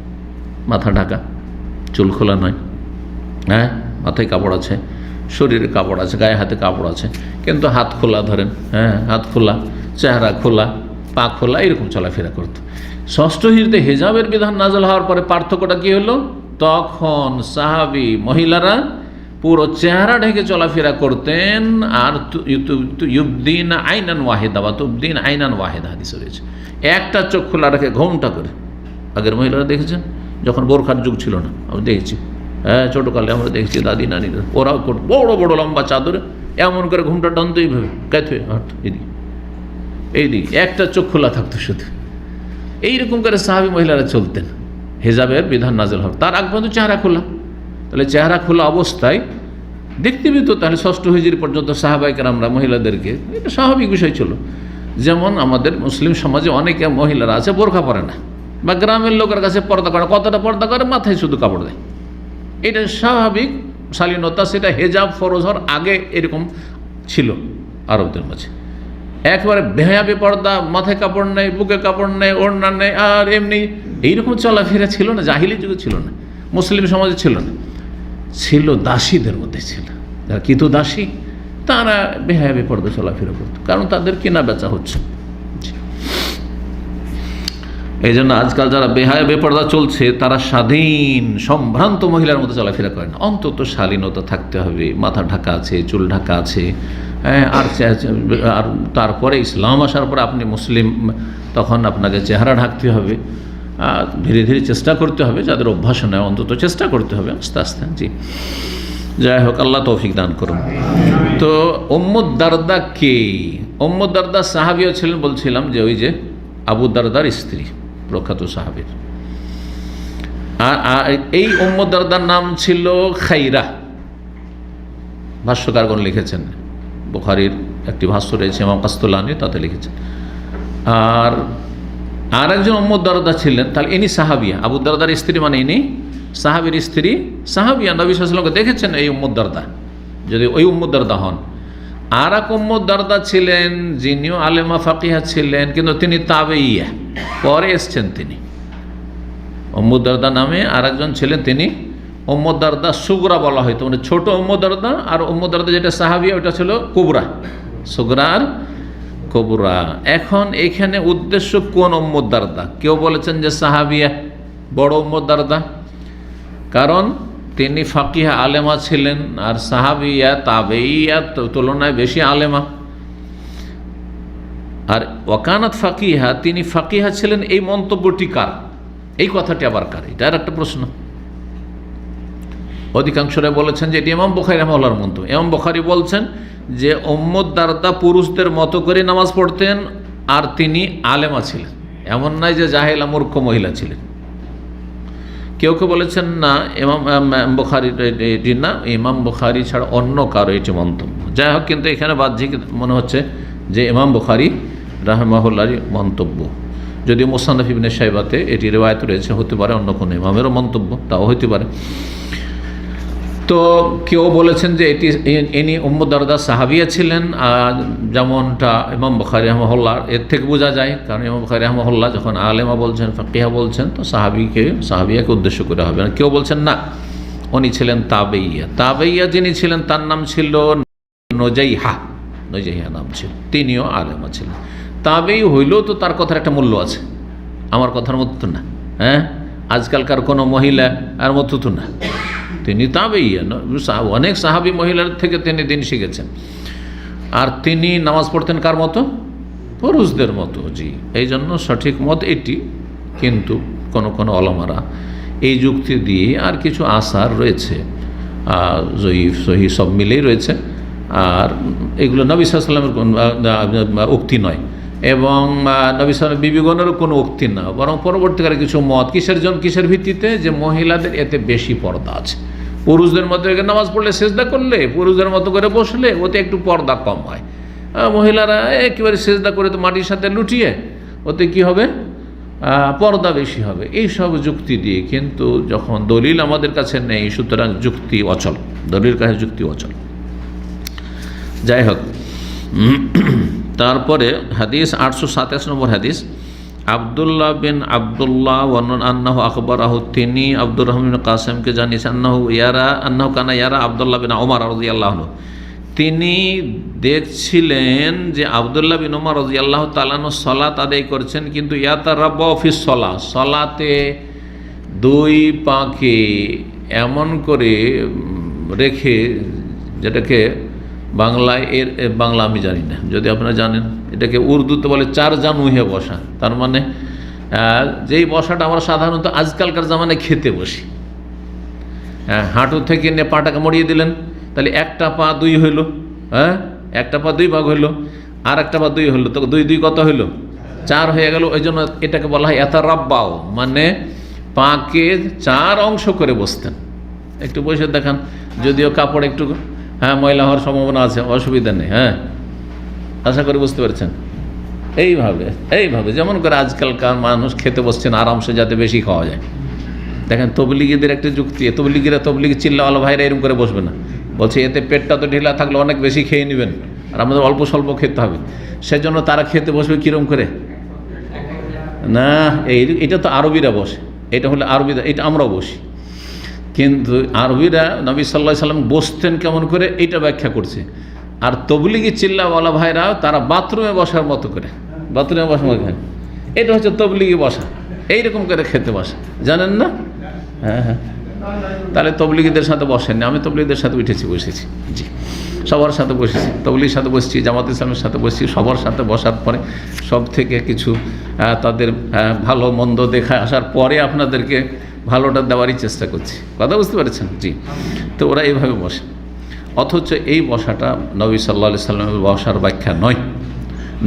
মাথা ঢাকা, চুল খোলা নয়, হ্যাঁ, মাথায় কাপড় আছে, শরীরে কাপড় আছে, গায়ে হাতে কাপড় আছে, কিন্তু হাত খোলা ধরেন, হ্যাঁ, হাত খোলা, চেহারা খোলা, পা খোলা, এরকম চলাফেরা করতো। 6 হিজরিতে হেজাবের বিধান নাজল হওয়ার পরে পার্থক্যটা কী হলো? তখন সাহাবী মহিলারা পুরো চেহারা ঢেকে চলাফেরা করতেন। আর ইউবদিন আইনান ওয়াহিদা বা তুবদিন আইনান ওয়াহিদা হাদিস রয়েছে, একটা চোখ খোলা রেখে ঘোমটা করে। আগের মহিলারা দেখেছেন, যখন বোরখার যুগ ছিল না, আমি দেখেছি, হ্যাঁ, ছোটোকালে আমরা দেখেছি দাদি নানিরা, ওরাও বড় বড় লম্বা চাদরে এমন করে ঘুমটা টানতো এইভাবে, কাঁথে হাট এইদিকে একটা চোখ খোলা থাকতো শুধু। এইরকম করে সাহাবী মহিলারা চলতেন হেজাবের বিধান নাজিল হওয়ার। তার আগ পর্যন্ত চেহারা খোলা। তাহলে চেহারা খোলা অবস্থায় দেখতে পেত। তাহলে 6 হিজরি পর্যন্ত সাহাবায়ে কেরামরা মহিলাদেরকে, এটা স্বাভাবিক বিষয় ছিল। যেমন আমাদের মুসলিম সমাজে অনেকে মহিলারা আছে বোরখা পরে না, বা গ্রামের লোকের কাছে পর্দা করে, কতটা পর্দা করে, মাথায় শুধু কাপড় দেয়, এটা স্বাভাবিক শালীনতা। সেটা হেজাব ফরজ হওয়ার আগে এরকম ছিল আরবদের মাঝে। একবারে বেহায়াবে পর্দা, মাথায় কাপড় নেই, বুকে কাপড় নেই, ওড়না নেই, আর এমনি এইরকম চলাফেরা ছিল না, জাহিলি যুগে ছিল না, মুসলিম সমাজে ছিল না। ছিল দাসীদের মধ্যে ছিল, যারা কিতু দাসী, তারা বেহায়াবে পর্দা চলাফেরা করতো, কারণ তাদের কেনা বেচা হচ্ছে। এই জন্য আজকাল যারা বেহায়া বেপর্দা চলছে, তারা স্বাধীন সম্ভ্রান্ত মহিলার মতো চলাফেরা করে না। অন্তত শালীনতা থাকতে হবে, মাথা ঢাকা আছে, চুল ঢাকা আছে, হ্যাঁ, আর তারপরে ইসলাম আসার পরে আপনি মুসলিম, তখন আপনাকে চেহারা ঢাকতে হবে। ধীরে ধীরে চেষ্টা করতে হবে, যাদের অভ্যাস নয় অন্তত চেষ্টা করতে হবে আস্তে আস্তে। জি, যাই হোক, আল্লাহ তৌফিক দান করুন। তো উম্মে দারদা কে? উম্মে দারদা সাহাবীও ছিলেন, বলছিলাম যে ওই যে আবু দারদার স্ত্রী, প্রখ্যাত সাহাবীর। আর এই উম্মে দারদার নাম ছিল খাইরা। ভাষ্যকারগণ লিখেছেন, বুখারীর একটি ভাষ্য রয়েছে ইমাম কাসতুলানী, তাতে লিখেছেন। আর একজন উম্মে দারদা ছিলেন, তাহলে ইনি সাহাবিয়া। আবু দারদার স্ত্রী মানে ইনি সাহাবীর স্ত্রী, সাহাবিয়া। নবী সাল্লাল্লাহু আলাইহি ওয়াসাল্লামকে দেখেছেন এই উম্মে দারদা, যদি ওই উম্মে দারদা হন। আর এক উম্মে দারদা ছিলেন, যিনিও আলেমা ফাকিহা ছিলেন, কিন্তু তিনি তাবেইয়া, পরে এসছেন তিনি। উম্মে দারদা নামে আর একজন ছিলেন, তিনি উম্মে দারদা সুগরা বলা হয়তো, মানে ছোট উম্মে দারদা। আর উম্মে দারদা যেটা সাহাবিয়া, ওটা ছিল কুবরা, সুগরা আর কুবরা। এখন এখানে উদ্দেশ্য কোন উম্মে দারদা? কেউ বলেছেন যে সাহাবিয়া, বড় উম্মে দারদা, কারণ তিনি ফাকিহা আলেমা ছিলেন, আর সাহাবিয়া তাবেইয়া তুলনায় বেশি আলেমা। আর ওয়াকানাত ফাকিহা, তিনি ফাকিহা ছিলেন, এই মন্তব্যটি কার? এই কথাটি আবার কার? এটা আর একটা প্রশ্ন। অধিকাংশরা বলেছেন যে এটি ইমাম বুখারী রাহিমাহুল্লাহর মন্তব্য। ইমাম বুখারী বলছেন যে উম্মে দারদা পুরুষদের মতো করে নামাজ পড়তেন, আর তিনি আলেমা ছিলেন, এমন নয় যে জাহেলা মূর্খ মহিলা ছিলেন। কেউ কেউ বলেছেন না, ইমাম বুখারী এটি না, ইমাম বুখারী ছাড়া অন্য কারো এটি মন্তব্য। যাই হোক, কিন্তু এখানে বাহ্যিক মনে হচ্ছে যে ইমাম বুখারী রাহিমাহুল্লাহর মন্তব্য। যদিও মুসান্নাফ ইবনে শাইবাতে এটি রিওয়ায়াত রয়েছে, হতে পারে অন্য কোনো ইমামেরও মন্তব্য, তাও হতে পারে। তো কেউ বলেছেন যে ইনি উম্মু দারদা সাহাবিয়া ছিলেন, যেমনটা ইমাম বুখারী রাহিমাহুল্লাহ এর থেকে বোঝা যায়, কারণ ইমাম বুখারী রাহিমাহুল্লাহ যখন আলেমা বলছেন, ফাকিহা বলছেন, তো সাহাবিয়াকে উদ্দেশ্য করে হবে না। কেউ বলছেন না, উনি ছিলেন তাবেইয়া যিনি ছিলেন তার নাম ছিল নুজাইহা নাম ছিল, তিনিও আলেমা ছিলেন। তাবেই হইলেও তো তার কথার একটা মূল্য আছে, আমার কথার মতো তো না, হ্যাঁ, আজকালকার কোনো মহিলা আর মতো তো না। তিনি তাবেইয়া, অনেক সাহাবী মহিলার থেকে তিনি দিন শিখেছেন। আর তিনি নামাজ পড়তেন কার মতো? পুরুষদের মতো। জি, এই জন্য সঠিক মত এটি। কিন্তু কোনো ওলামারা এই যুক্তি দিয়ে, আর কিছু আসার রয়েছে জয়ীফ সহিহ সব মিলেই রয়েছে, আর এগুলো নবী সাল্লাল্লাহু আলাইহি ওয়াসাল্লামের উক্তি নয়, এবং নবী সাল্লাল্লাহু বিবিগণেরও কোনো উক্তি না, বরং পরবর্তীকালে কিছু মত। কিসের ভিত্তিতে? যে মহিলাদের এতে বেশি পর্দা আছে। পুরুষদের মতো নামাজ পড়লে, সেজদা করলে, পুরুষদের মতো করে বসলে ওতে একটু পর্দা কম হয়। মহিলারা একেবারে সেজদা করে তো মাটির সাথে লুটিয়ে, ওতে কি হবে? পর্দা বেশি হবে। এই সব যুক্তি দিয়ে, কিন্তু যখন দলিল আমাদের কাছে নেই, সুতরাং যুক্তি অচল, দলিলের কাছে যুক্তি অচল। যাই হোক, তারপরে হাদিস 827 নম্বর হাদিস, আব্দুল্লাহ বিন আব্দুল্লাহ আন্নাহু আখবরাহু, তিনি আব্দুর রহমান বিন কাসেমকে জানিয়েছেন আন্নাহু কানা ইয়ারা আব্দুল্লাহ বিন ওমর রাদিয়াল্লাহু আনহু, তিনি দেখছিলেন যে আব্দুল্লাহ বিন ওমর রাদিয়াল্লাহু তাআলা আনহু সালাত আদায় করছেন, কিন্তু ইয়াতারাব্বা ফিস সালাহ, সালাতে দুই পাকে এমন করে রেখে, যেটাকে বাংলায় বাংলা আমি জানি না, যদি আপনারা জানেন, এটাকে উর্দুতে বলে চার জানুহে বসা। তার মানে যেই বসাটা আমরা সাধারণত আজকালকার জামানায় খেতে বসি, হাঁটু থেকে নিয়ে পাটাকে মরিয়ে দিলেন, তাহলে একটা পা দুই হইল, হ্যাঁ, একটা পা দুই ভাগ হইল, আর একটা পা দুই হইল, তো দুই কত হইল? চার হয়ে গেল। ওই জন্য এটাকে বলা হয় ইয়াতারাব্বাও, মানে পাকে চার অংশ করে বসতেন। একটু বসে দেখান, যদিও কাপড় একটু ময়লা হওয়ার সম্ভাবনা আছে, অসুবিধা নেই, হ্যাঁ, আশা করি বুঝতে পারছেন। এইভাবে যেমন করে আজকালকার মানুষ খেতে বসছেন আরামসে, যাতে বেশি খাওয়া যায়। দেখেন তবলিগীদের একটা যুক্তি, তবলিগি চিল্লাওয়ালা ভাইরা এরকম করে বসবে না, বলছে এতে পেটটা তো ঢিলা থাকলে অনেক বেশি খেয়ে নেবেন, আর আমাদের অল্প স্বল্প খেতে হবে। সেজন্য তারা খেতে বসবে কীরকম করে? না, এটা তো আরবিরা বসে, এটা হলে আরবিরা, এটা আমরাও বসি। কিন্তু আরবিরা নবী সাল্লাল্লাহু আলাইহি সাল্লাম বসতেন কেমন করে, এটা ব্যাখ্যা করছে। আর তবলিগি চিল্লাওয়ালা ভাইরা তারা বাথরুমে বসার মতো করে, বাথরুমে বসার মতো, এটা হচ্ছে তবলিগি বসা, এইরকম করে খেতে বসা, জানেন না? হ্যাঁ, তাহলে তবলিগীদের সাথে বসেননি। আমি তবলিগীদের সাথে বসেছি, জি, সবার সাথে বসেছি, তবলিগীর সাথে বসছি, জামাত ইসলামের সাথে বসছি, সবার সাথে বসার পরে সব থেকে কিছু তাদের ভালো মন্দ দেখা আসার পরে আপনাদেরকে ভালোটা দেওয়ারই চেষ্টা করছি, কথা বুঝতে পারছেন? জি, তো ওরা এইভাবে বসে, অথচ এই বসাটা নবী সাল্লাল্লাহু আলাইহি সাল্লামের বসার ব্যাখ্যা নয়।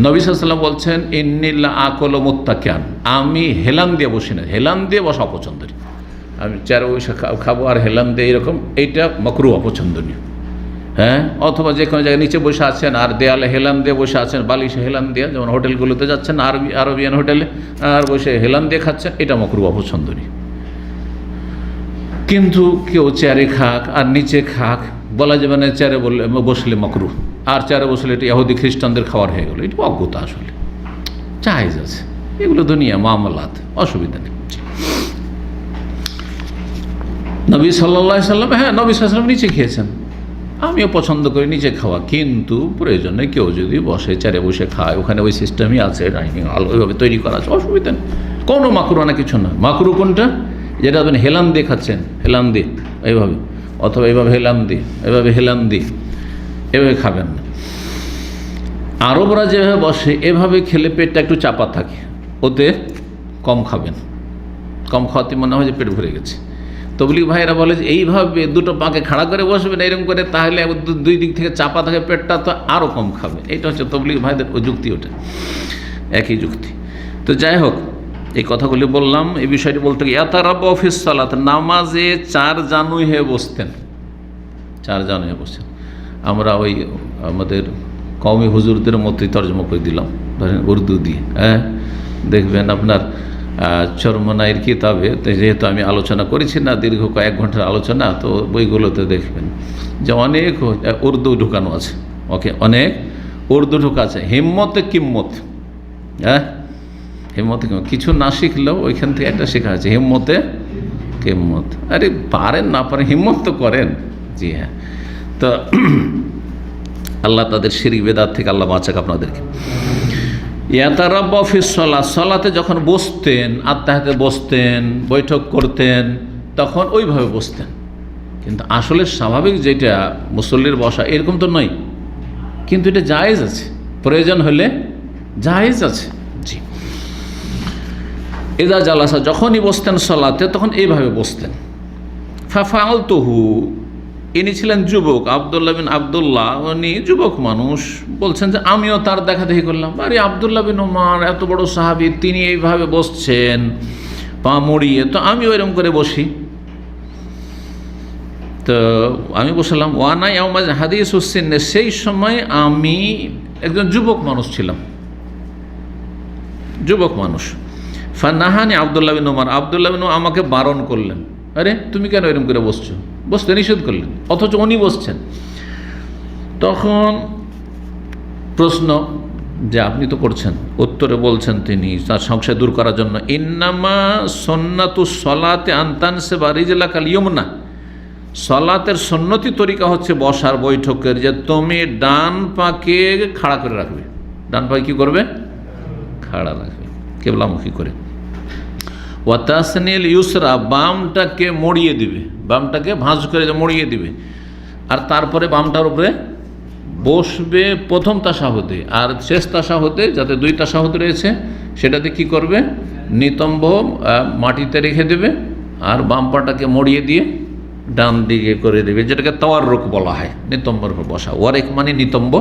নবী সাল্লাল্লাহু আলাইহি সাল্লাম বলছেন, ইন্নিল্লা আকল মুত্তাকিয়ান, আমি হেলান দিয়ে বসি না, হেলান দিয়ে বসা অপছন্দের। আমি চেয়ারে বসে খাবো আর হেলান দিয়ে এরকম, এইটা মাকরুহ, অপছন্দনীয়। হ্যাঁ, অথবা যে কোনো জায়গায় নিচে বসে আছেন আর দেয়ালে হেলান দিয়ে বসে আছেন, বালিশে হেলান দিয়ে, যেমন হোটেলগুলোতে যাচ্ছেন আরবিয়ান হোটেলে, আর বসে হেলান দিয়ে খাচ্ছেন, এটা মাকরুহ, অপছন্দনীয়। কিন্তু কেউ চেয়ারে খাক আর নিচে খাক, বলা যাবে না চেয়ারে বসলে মাকরুহ, আর চেয়ারে বসলে এটা ইহুদি খ্রিস্টানদের খাবার হয়ে গেল, এটা অজ্ঞতা। আসলে জায়েজ আছে, এগুলো দুনিয়া মামলাত, অসুবিধা নেই। নবী সাল্লাল্লাহু আলাইহি সাল্লাম, হ্যাঁ, নবী সাল্লাল্লাহু আলাইহি সাল্লাম নিচে খেয়েছেন, আমিও পছন্দ করি নিচে খাওয়া, কিন্তু প্রয়োজনে কেউ যদি বসে চেয়ারে বসে খায়, ওখানে ওই সিস্টেমই আছে, ডাইনিং হল ওইভাবে তৈরি করা আছে, অসুবিধা নেই, কোনো মাকরুহ না, কিছু না। মাকরুহ কোনটা? যেটা আপনি হেলান দিয়ে খাচ্ছেন, হেলান দিয়ে এইভাবে, অথবা এইভাবে হেলান দিয়ে, এভাবে খাবেন না। আরবরা যেভাবে বসে এভাবে খেলে পেটটা একটু চাপা থাকে, ওতে কম খাবেন, কম খাওয়াতে মনে হয় যে পেট ভরে গেছে। তবলিগ ভাইয়েরা বলে যে এইভাবে দুটো পাকে খাড়া করে বসবেন এরকম করে, তাহলে দুই দিক থেকে চাপা থাকে পেটটা, তো আরও কম খাবে। এটা হচ্ছে তবলিগ ভাইদের ওই যুক্তি, ওটা একই যুক্তি। তো যাই হোক, এই কথাগুলি বললাম, এই বিষয়টি বলতে গিয়ে ইয়াতারাব্বা ফিস সালাত, নামাজে চার জানু হয়ে বসতেন, চার জানু হয়ে বসতেন। আমরা ওই আমাদের কওমি হুজুরদের মতোই তর্জমা করে দিলাম, ধরেন উর্দু দিয়ে, হ্যাঁ, দেখবেন আপনার চরমনাইয়ের কিতাবে, যেহেতু আমি আলোচনা করেছি না দীর্ঘ কয়েক ঘন্টার আলোচনা, তো বইগুলোতে দেখবেন যে অনেক উর্দু ঢুকানো আছে। ওকে, অনেক উর্দু ঢুকা আছে। হিম্মতে কিম্মত, হ্যাঁ, হিম্মতে কিম্মত কিছু না শিখলেও ওইখান থেকে একটা শেখা আছে, হিম্মতে কিম্মত। আরে পারেন না পারেন, হিম্মত তো করেন। জি হ্যাঁ, তো আল্লাহ তাদের শিরক বেদাত থেকে আল্লাহ বাঁচাক আপনাদেরকে। ইয়াতারাব্বা ফিস সালাত, সালাতে যখন বসতেন, আত্তাহিয়াতে বসতেন, বৈঠক করতেন, তখন ওইভাবে বসতেন। কিন্তু আসলে স্বাভাবিক যেটা মুসল্লির বসা এরকম তো নয়, কিন্তু এটা জায়েজ আছে, প্রয়োজন হলে জায়েজ আছে। জি, ইযা জালাসা, যখনই বসতেন সালাতে তখন এইভাবে বসতেন। ফাফালতুহু, ইনি ছিলেন যুবক, আবদুল্লাহ বিন আবদুল্লাহ, উনি যুবক মানুষ, বলছেন যে আমিও তার দেখা দেখি করলাম। আরে আবদুল্লাহ বিন ওমর এত বড় সাহাবী, তিনি এইভাবে বসছেন পা মুড়িয়ে, তো আমি ওইরকম করে বসি। তো আমি বসলাম। ওয়ানা ইয়াউমাজ হাদিস হুসেন, সেই সময় আমি একজন যুবক মানুষ ছিলাম, যুবক মানুষ। ফানাহানি আবদুল্লাহ বিন ওমর, আবদুল্লাহ বিন ওমর আমাকে বারণ করলেন, আরে তুমি কেন এরকম করে বসছো, বসতে নিষেধ করলেন, অথচ উনি বসছেন। তখন প্রশ্ন যে আপনি তো করছেন, উত্তরে বলছেন তিনি তার সংশয় দূর করার জন্য, ইন্নামা সুন্নাতুস সলাতে আনতানসিবা রিজলাকাল ইয়ুমনা, সলাতের সুন্নতি তরিকা হচ্ছে বসার বৈঠকের, যে তুমি ডান পাকে খাড়া করে রাখবে। ডান পাকে কি করবে? খাড়া রাখবে, কেবলামুখী করে। ওয়াতাসনিল ইউসরা, বামটাকে মড়িয়ে দিবে, বামটাকে ভাঁজ করে মড়িয়ে দিবে, আর তারপরে বামটার উপরে বসবে প্রথম তাশাহুদে, আর শেষ তাশাহুদে, যাতে দুই তাশাহুদ রয়েছে সেটাতে কি করবে? নিতম্ব মাটিতে রেখে দেবে, আর বাম পাটাকে মড়িয়ে দিয়ে ডান দিকে করে দেবে, যেটাকে তাওয়াররুক বলা হয়, নিতম্বর উপর বসা। ওয়ারেক মানে নিতম্ব,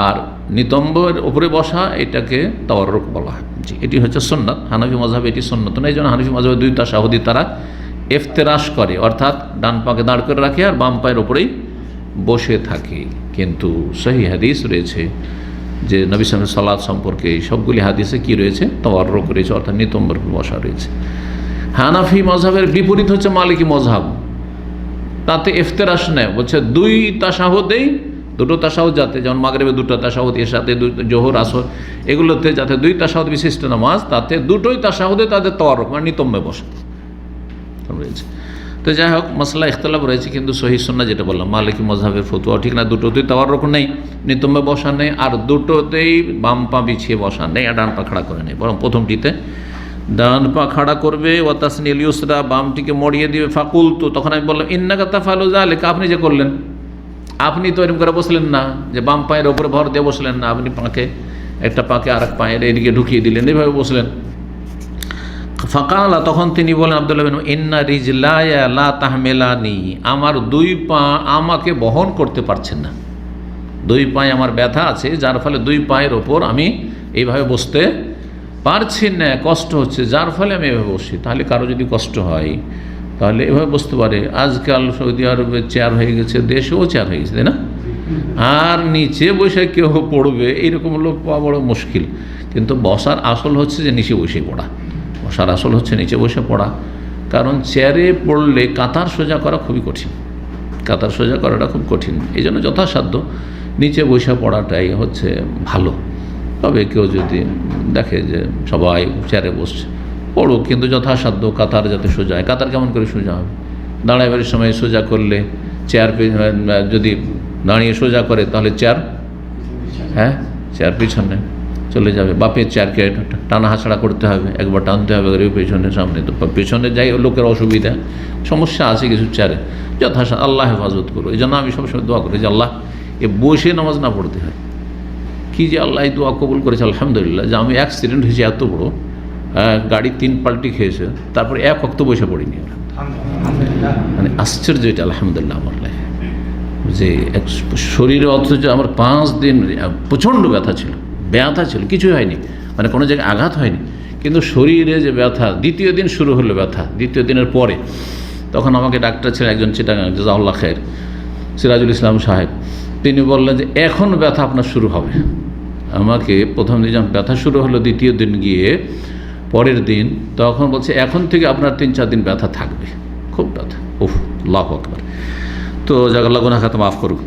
আর নিতম্বের উপরে বসা এটাকে তাওয়াররুক বলা হয়। জি, এটি হচ্ছে সুন্নাত। হানাফি মাযহাবে এটি সুন্নত না, এই জন্য হানাফি মাযহাবে দুই তাশাহুদি তারা ইফতিরাশ করে, অর্থাৎ ডান পাকে দাঁড় করে রাখে আর বাম পায়ের উপরেই বসে থাকে। কিন্তু সহিহ হাদিস রয়েছে যে নবী সাল্লাল্লাহু আলাইহি সাল্লাত সম্পর্কে, সবগুলি হাদিসে কি রয়েছে? তাওয়াররুক রয়েছে, অর্থাৎ নিতম্বের উপর বসা রয়েছে। হানাফি মাযহাবের বিপরীত হচ্ছে মালিকি মাযহাব, তাতে ইফতিরাশ নেই, বলছে দুই তাশাহুদেই, দুটো তাশাহুদ, যাতে যেমন মাগরিবে দুটো তাশাহুদ, এর সাথে জোহর আসর, এগুলোতে যাতে দুই তাশাহুদ বিশিষ্ট নামাজ, তাতে দুটোই তাশাহুদে তাদের তাওয়াররুক মানে নিতম্বে বসা রয়েছে। তো যাই হোক, মাসলা ইখতিলাফ রয়েছে, কিন্তু সহিহ সুন্নাহ যেটা বললাম, মালিকি মাযহাবের ফতোয়া ঠিক না, দুটোতেই তাওয়াররুক নেই, নিতম্বে বসা নেই, আর দুটোতেই বাম পা বিছিয়ে বসা নেই, আর ডান পা খাড়া করে নেই, বরং প্রথমটিতে ডান পা খাড়া করবে, ওয়া তাসনিল ইউসরা, বামটিকে মড়িয়ে দিবে। ফাকুলতু, তখন আমি বললাম, ইন্নাকা তাফআলু যালিকা, আপনি যে করলেন, আপনি তো এরকম করে বসলেন না, যে বাম পায়ের ওপরে ভর দিয়ে বসলেন না, আপনি পাকে একটা পাকে আর এক পায়ের এদিকে ঢুকিয়ে দিলেন, এইভাবে বসলেন। ফাকালা, তখন তিনি বলেন আব্দুল্লাহ বিন, ইন্না রিজলায়া লা তাহমিলানি, আমার দুই পা আমাকে বহন করতে পারছেন না, দুই পায়ে আমার ব্যথা আছে, যার ফলে দুই পায়ের ওপর আমি এইভাবে বসতে পারছি না, কষ্ট হচ্ছে, যার ফলে আমি এভাবে বসি। তাহলে কারো যদি কষ্ট হয় তাহলে এভাবে বসতে পারে। আজকাল সৌদি আরবে চেয়ার হয়ে গেছে, দেশেও চেয়ার হয়ে গেছে, তাই না? আর নিচে বসে কেউ পড়বে, এইরকম লোক পাওয়া বড় মুশকিল। কিন্তু বসার আসল হচ্ছে যে নিচে বসে পড়া, বসার আসল হচ্ছে নিচে বসে পড়া। কারণ চেয়ারে পড়লে কাতার সোজা করা খুবই কঠিন, কাতার সোজা করাটা খুব কঠিন। এই জন্য যথাসাধ্য নিচে বসে পড়াটাই হচ্ছে ভালো। তবে কেউ যদি দেখে যে সবাই চেয়ারে বসছে, পড়ুক, কিন্তু যথাসাধ্য কাতার যাতে সোজা হয়। কাতার কেমন করে সোজা হবে? দাঁড়াইবার সময় সোজা করলে, চেয়ার যদি দাঁড়িয়ে সোজা করে তাহলে চেয়ার, হ্যাঁ, চেয়ার পিছনে চলে যাবে। বাপের চেয়ারকে টানা হাঁচড়া করতে হবে, একবার টানতে হবে পেছনে সামনে, তো পেছনে যাই লোকের অসুবিধা, সমস্যা আছে কিছু চেয়ারে। যথাসাধ্য আল্লাহ হেফাজত করো। এই জন্য আমি সবসময় দোয়া করি যে আল্লাহ এ বসে নামাজ না পড়তে হয়। কি যে আল্লাহ এই দোয়া কবুল করেছে আলহামদুলিল্লাহ, যে আমি অ্যাক্সিডেন্ট হয়েছে এত বড়, গাড়ি 3 পাল্টি খেয়েছে, তারপরে এক ওয়াক্ত বসে পড়িনি। মানে আশ্চর্য এটা আলহামদুলিল্লাহ আমার লাইফে, যে শরীরে, অথচ আমার 5 দিন প্রচণ্ড ব্যথা ছিল, কিছুই হয়নি, মানে কোনো জায়গায় আঘাত হয়নি, কিন্তু শরীরে যে ব্যথা, দ্বিতীয় দিন শুরু হলো ব্যথা, দ্বিতীয় দিনের পরে। তখন আমাকে ডাক্তার ছিলেন একজন চিটাগাং, জাযাহুল্লাহ খায়ের, সিরাজুল ইসলাম সাহেব, তিনি বললেন যে এখন ব্যথা আপনার শুরু হবে। আমাকে প্রথম দিন যখন ব্যথা শুরু হলো, দ্বিতীয় দিন গিয়ে পরের দিন, তখন বলছে এখন থেকে আপনার 3-4 দিন ব্যথা থাকবে, খুব ব্যথা। উফ, আল্লাহু আকবার। তো জাযাকাল্লাহু গুনাহ খাতা মাফ করুন,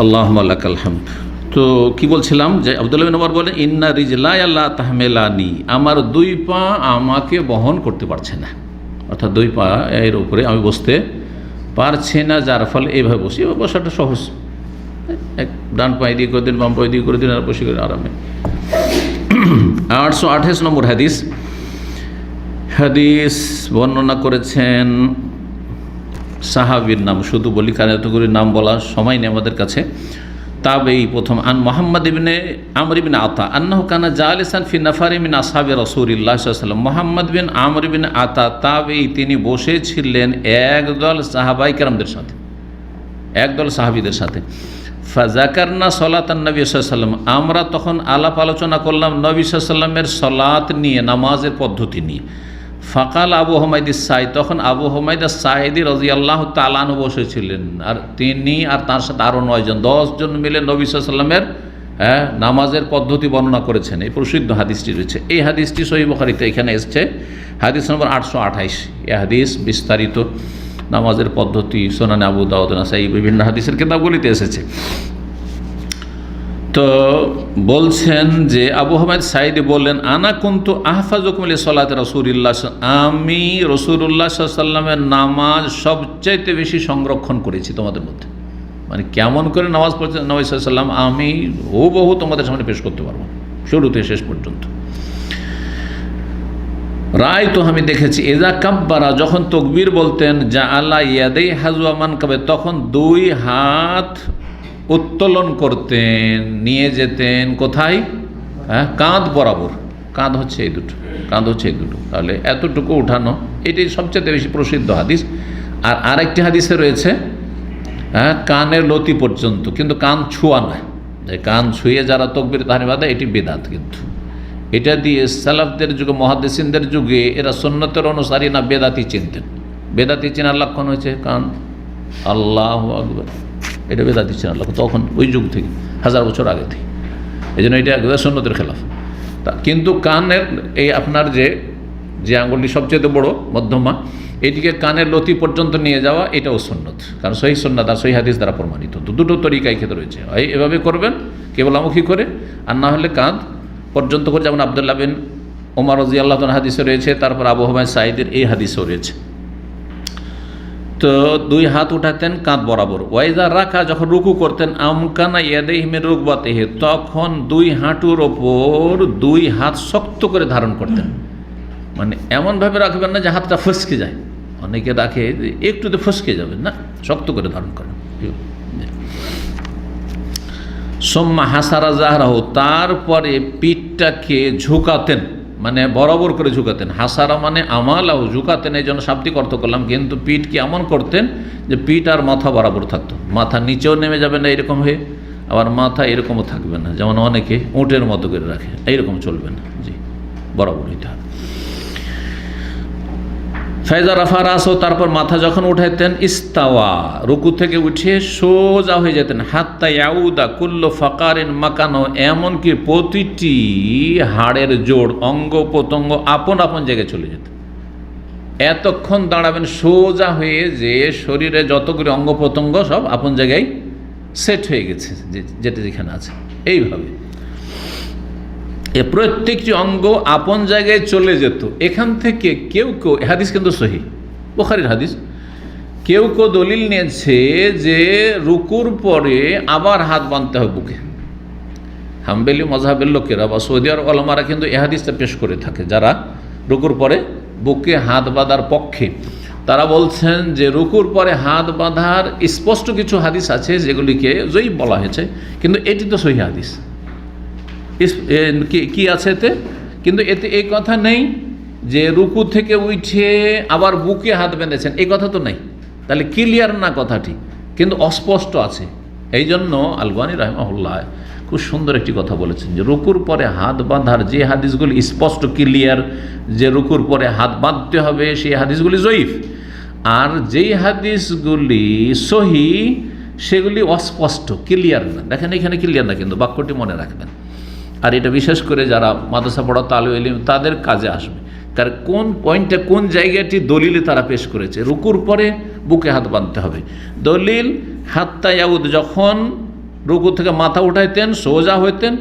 আল্লাহুম্মা লাকাল হামদ। তো কি বলছিলাম যে আব্দুল্লাহ বিন ওমর বলেন, ইন্না রিজলায়া লা তাহমিলানি, আমার 2 পা আমাকে বহন করতে পারছে না, অর্থাৎ 2 পা এর উপরে আমি বসতে পারছি না, যার ফলে এইভাবে বসি। বসাটা সহজ, এক ডান পায়ে দিয়ে করে দিন, বাম পায়ে দিয়ে করে দিন, আর বসে করে আরামে। 828 নম্বর হাদিস। হাদিস বর্ণনা করেছেন সাহাবীর নাম শুধু বলি, কারণ এতগুলি নাম বলার সময় নেই আমাদের কাছে। তাবেই প্রথম, আন মুহাম্মদ ইবনে আমর ইবনে আতা আন্নাহু কানা জালিসান ফি নাফারি মিন আসহাবি রাসূলিল্লাহ সাল্লাল্লাহু আলাইহি ওয়াসাল্লাম। মুহাম্মদ বিন আমর ইবনে আতা তাবেই, তিনি বসেছিলেন একদল সাহাবায়ে কেরামদের সাথে, একদল সাহাবীদের সাথে। ফাযাকারনা সালাতান নবী সাল্লাল্লাহু আলাইহি ওয়াসাল্লাম, আমরা তখন আলাপ আলোচনা করলাম নবী সাল্লাল্লাহু আলাইহি ওয়াসাল্লামের সালাত নিয়ে, নামাজের পদ্ধতি নিয়ে। ফাকাল আবু হুমায়দ আস-সাঈদ, তখন আবু হুমায়দ আস-সাঈদী রাদিয়াল্লাহু তাআলা আনহু বসেছিলেন, আর তিনি আর তার সাথে আরও 9 জন, 10 জন মিলে নবী সাল্লাল্লাহু আলাইহি ওয়াসাল্লামের নামাজের পদ্ধতি বর্ণনা করেছেন। এই প্রসিদ্ধ হাদিসটি রয়েছে। এই হাদিসটি সহিহ বুখারীতে এখানে এসেছে, হাদিস নম্বর 828। এই হাদিস বিস্তারিত নামাজের পদ্ধতি সুনানে আবু দাউদ, নাসাঈ, বিভিন্ন হাদিসের কিতাবগুলিতে এসেছে। তো বলছেন যে আবু হুমায়দ সাঈদী বললেন, আনা কুনতু আহফাজুকুম লিসলাতি রাসূলিল্লাহ, আমি রাসূলুল্লাহ সাল্লাল্লাহু আলাইহি ওয়াসাল্লামের নামাজ সবচাইতে বেশি সংরক্ষণ করেছি তোমাদের মধ্যে। মানে কেমন করে নামাজ পড়ছেন নবী সাল্লাল্লাহু আলাইহি ওয়াসাল্লাম, আমি হুবহু তোমাদের সামনে পেশ করতে পারবো শুরু থেকে শেষ পর্যন্ত। রায় তো আমি দেখেছি, এজা কাব্বারা, যখন তকবীর বলতেন, যা আল্লাহ ইয়াদাই হাজওয়া মানকাবে, তখন 2 হাত উত্তোলন করতেন, নিয়ে যেতেন কোথায়? কাঁধ বরাবর। কাঁধ হচ্ছে এই দুটো, কাঁধ হচ্ছে এই দুটো, তাহলে এতটুকু উঠানো, এটি সবচেয়ে বেশি প্রসিদ্ধ হাদিস। আর আরেকটি হাদিসে রয়েছে কানের লতি পর্যন্ত, কিন্তু কান ছোঁয়া নয়, যে কান ছুঁয়ে যারা তকবীর তাহরিমা দেয়, এটি বেদাত। কিন্তু এটা দিয়ে সালাফদের যুগে, মুহাদ্দিসিনদের যুগে এরা সুন্নতের অনুসারী না বেদাতি চিনতেন। বেদাতি চেনার লক্ষণ হয়েছে কান, আল্লাহু আকবার, এটা বেদাতি চেনার লক্ষণ, তখন ওই যুগ থেকে, 1000 বছর আগে থেকে। এই জন্য এটা একদম সুন্নতের খেলাফ। কিন্তু কানের এই আপনার যে আঙ্গুলটি সবচেয়ে বড়, মধ্যমা, এটিকে কানের লতি পর্যন্ত নিয়ে যাওয়া, এটাও সুন্নত, কারণ সহিহ সুন্নাত আর সহিহ হাদিস দ্বারা প্রমাণিত। তো দুটো তরিকায় ক্ষেত্রে রয়েছে, হয় এভাবে করবেন কেবলামুখী করে, আর না হলে কাঁধ পর্যন্ত করে, যেমন আব্দুল্লাহ বিন ওমর রাদিয়াল্লাহু আনহু হাদিসে রয়েছে, তারপর আবু হুমায়দ সাঈদীর এই হাদিসেও রয়েছে। তো 2 হাত উঠাতেন কাঁধ বরাবর। ওয়াইজা রাখা, যখন রুকু করতেন, আমকানা ইয়াদাইহি মিন রুকবাতিহি, তখন 2 হাঁটুর ওপর 2 হাত শক্ত করে ধারণ করতেন। মানে এমনভাবে রাখবেন না যে হাতটা ফসকে যায়, অনেকে রাখে একটুতে ফসকে যাবেন না, শক্ত করে ধারণ করেন। সোম্মা হাসারা জাহরাহু, তারপরে পিঠটাকে ঝুঁকাতেন, মানে বরাবর করে ঝুঁকাতেন। হাসারা মানে আমালাহু, ঝুঁকাতেন, এই জন্য শাব্দিক অর্থ করলাম। কিন্তু পিঠকে এমন করতেন যে পিঠ আর মাথা বরাবর থাকতো, মাথা নিচেও নেমে যাবে না এরকম হয়ে, আবার মাথা এরকমও থাকবে না, যেমন অনেকে উটের মতো করে রাখে, এইরকম চলবে না, জি, বরাবর হইতে হবে। ফাইজা রাফা রাসও, তারপর মাথা যখন উঠাইতেন, ইস্তাওয়া, রুকু থেকে উঠে সোজা হয়ে যেতেন। হাত্তা ইয়াউদা কুল্লু ফাকারিন মাকানো, এমনকি প্রতিটি হাড়ের জোড়, অঙ্গ প্রত্যঙ্গ আপন আপন জায়গায় চলে যেত। এতক্ষণ দাঁড়াবেন সোজা হয়ে, যে শরীরে যতগুলি অঙ্গ প্রত্যঙ্গ সব আপন জায়গায় সেট হয়ে গেছে, যেটা যেখানে আছে, এইভাবে প্রত্যেকটি অঙ্গ আপন জায়গায় চলে যেত। এখান থেকে কেউ কেউ, হাদিস কিন্তু সহিহ, বুখারীর হাদিস, কেউ কেউ দলিল নিয়েছে যে রুকুর পরে আবার হাত বাঁধতে হবে বুকে। হাম্বলি মযহাবের লোকেরা বা সৌদি আরব ওলামারা কিন্তু এ হাদিসটা পেশ করে থাকে, যারা রুকুর পরে বুকে হাত বাঁধার পক্ষে। তারা বলছেন যে রুকুর পরে হাত বাঁধার স্পষ্ট কিছু হাদিস আছে যেগুলিকে জয়ীফ বলা হয়েছে, কিন্তু এটি তো সহিহ হাদিস। কি আছে এতে? কিন্তু এতে এই কথা নেই যে রুকু থেকে উঠে আবার বুকে হাত বেঁধেছেন, এই কথা তো নেই। তাহলে ক্লিয়ার না কথাটি, কিন্তু অস্পষ্ট আছে। এই জন্য আলবানী রাহিমাহুল্লাহ খুব সুন্দর একটি কথা বলেছেন যে রুকুর পরে হাত বাঁধার যে হাদিসগুলি স্পষ্ট ক্লিয়ার যে রুকুর পরে হাত বাঁধতে হবে, সেই হাদিসগুলি জয়ীফ। আর যেই হাদিসগুলি সহিহ সেগুলি অস্পষ্ট, ক্লিয়ার না। দেখেন এখানে ক্লিয়ার না, কিন্তু বাক্যটি মনে রাখবেন। আর এটা বিশেষ করে যারা মাদ্রাসা পড়া তালিব ইলম তাদের কাজে আসবে। কারণ কোন পয়েন্টে কোন জায়গাটি দলিলে তারা পেশ করেছে। রুকুর পরে বুকে হাত বাঁধতে হবে। দলিল হাত্তা ইয়াউদ, যখন রুকু থেকে মাথা উঠাইতেন সোজা হইতেন,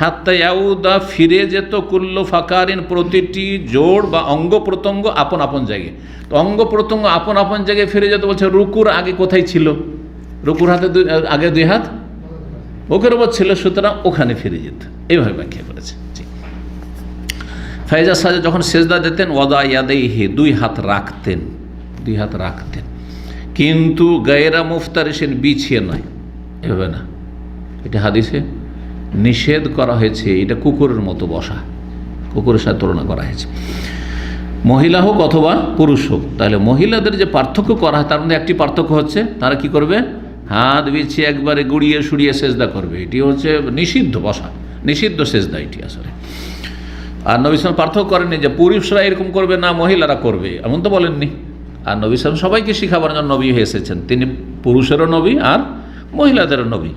হাত্তা ইয়াউদা ফিরে যেত কুল্লু ফাকারিন, প্রতিটি জোড় বা অঙ্গ প্রত্যঙ্গ আপন আপন জায়গায়। তো অঙ্গ প্রত্যঙ্গ আপন আপন জায়গায় ফিরে যেত বলছে। রুকুর আগে কোথায় ছিল? রুকুর হাতে আগে দুই হাত বুকের উপর ছিল, সুতরাং ওখানে ফিরে যেত। এইভাবে ব্যাখ্যা করেছে। ফাইজা সাজা, যখন সেজদা দিতেন, ওয়াদা ইয়াদাইহি, দুই হাত রাখতেন, কিন্তু গায়রা মুফতারিশিন, বিছিয়ে নয়, এভাবে না। এটা হাদিসে নিষেধ করা হয়েছে। এটা কুকুরের মতো বসা, কুকুরের সাথে তুলনা করা হয়েছে। মহিলা হোক অথবা পুরুষ হোক, তাহলে মহিলাদের যে পার্থক্য করা হয় তার মধ্যে একটি পার্থক্য হচ্ছে তারা কি করবে? হাত বিছিয়ে একবারে গুড়িয়ে সুড়িয়ে সেজদা করবে। এটি হচ্ছে নিষিদ্ধ বসা, নিষিদ্ধ সেজদা এটি আসলে। আর নবী সাল্লাল্লাহু পার্থক্য করেননি যে পুরুষরা এরকম করবে না মহিলারা করবে, এমন তো বলেননি। আর নবী সাল্লাল্লাহু সবাইকে শিখাবার জন্য নবী হয়ে এসেছেন। তিনি পুরুষেরও নবী আর মহিলাদেরও নবী।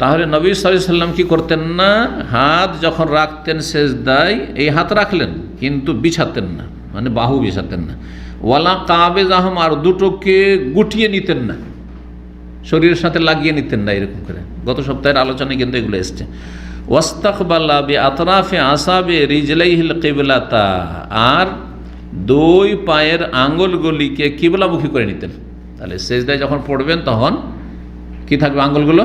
তাহলে নবী সাল্লাল্লাহু আলাইহি সাল্লাম কি করতেন না? হাত যখন রাখতেন সেজদায়, এই হাত রাখলেন কিন্তু বিছাতেন না, মানে বাহু বিছাতেন না। ওয়ালা কাবেজ আহম, আর দুটোকে গুটিয়ে নিতেন না, শরীরের সাথে লাগিয়ে নিতেন না এরকম করে। গত সপ্তাহের আলোচনায় কিন্তু এগুলো এসছে। ওয়াস্তাকবালা বি আতরাফে আসাবে রিজলাইহিল কিবলাতা, আর দুই পায়ের আঙ্গুলগুলিকে কিবলামুখী করে নিতেন। তাহলে সেজদায় যখন পড়বেন তখন কি থাকবে? আঙ্গুলগুলো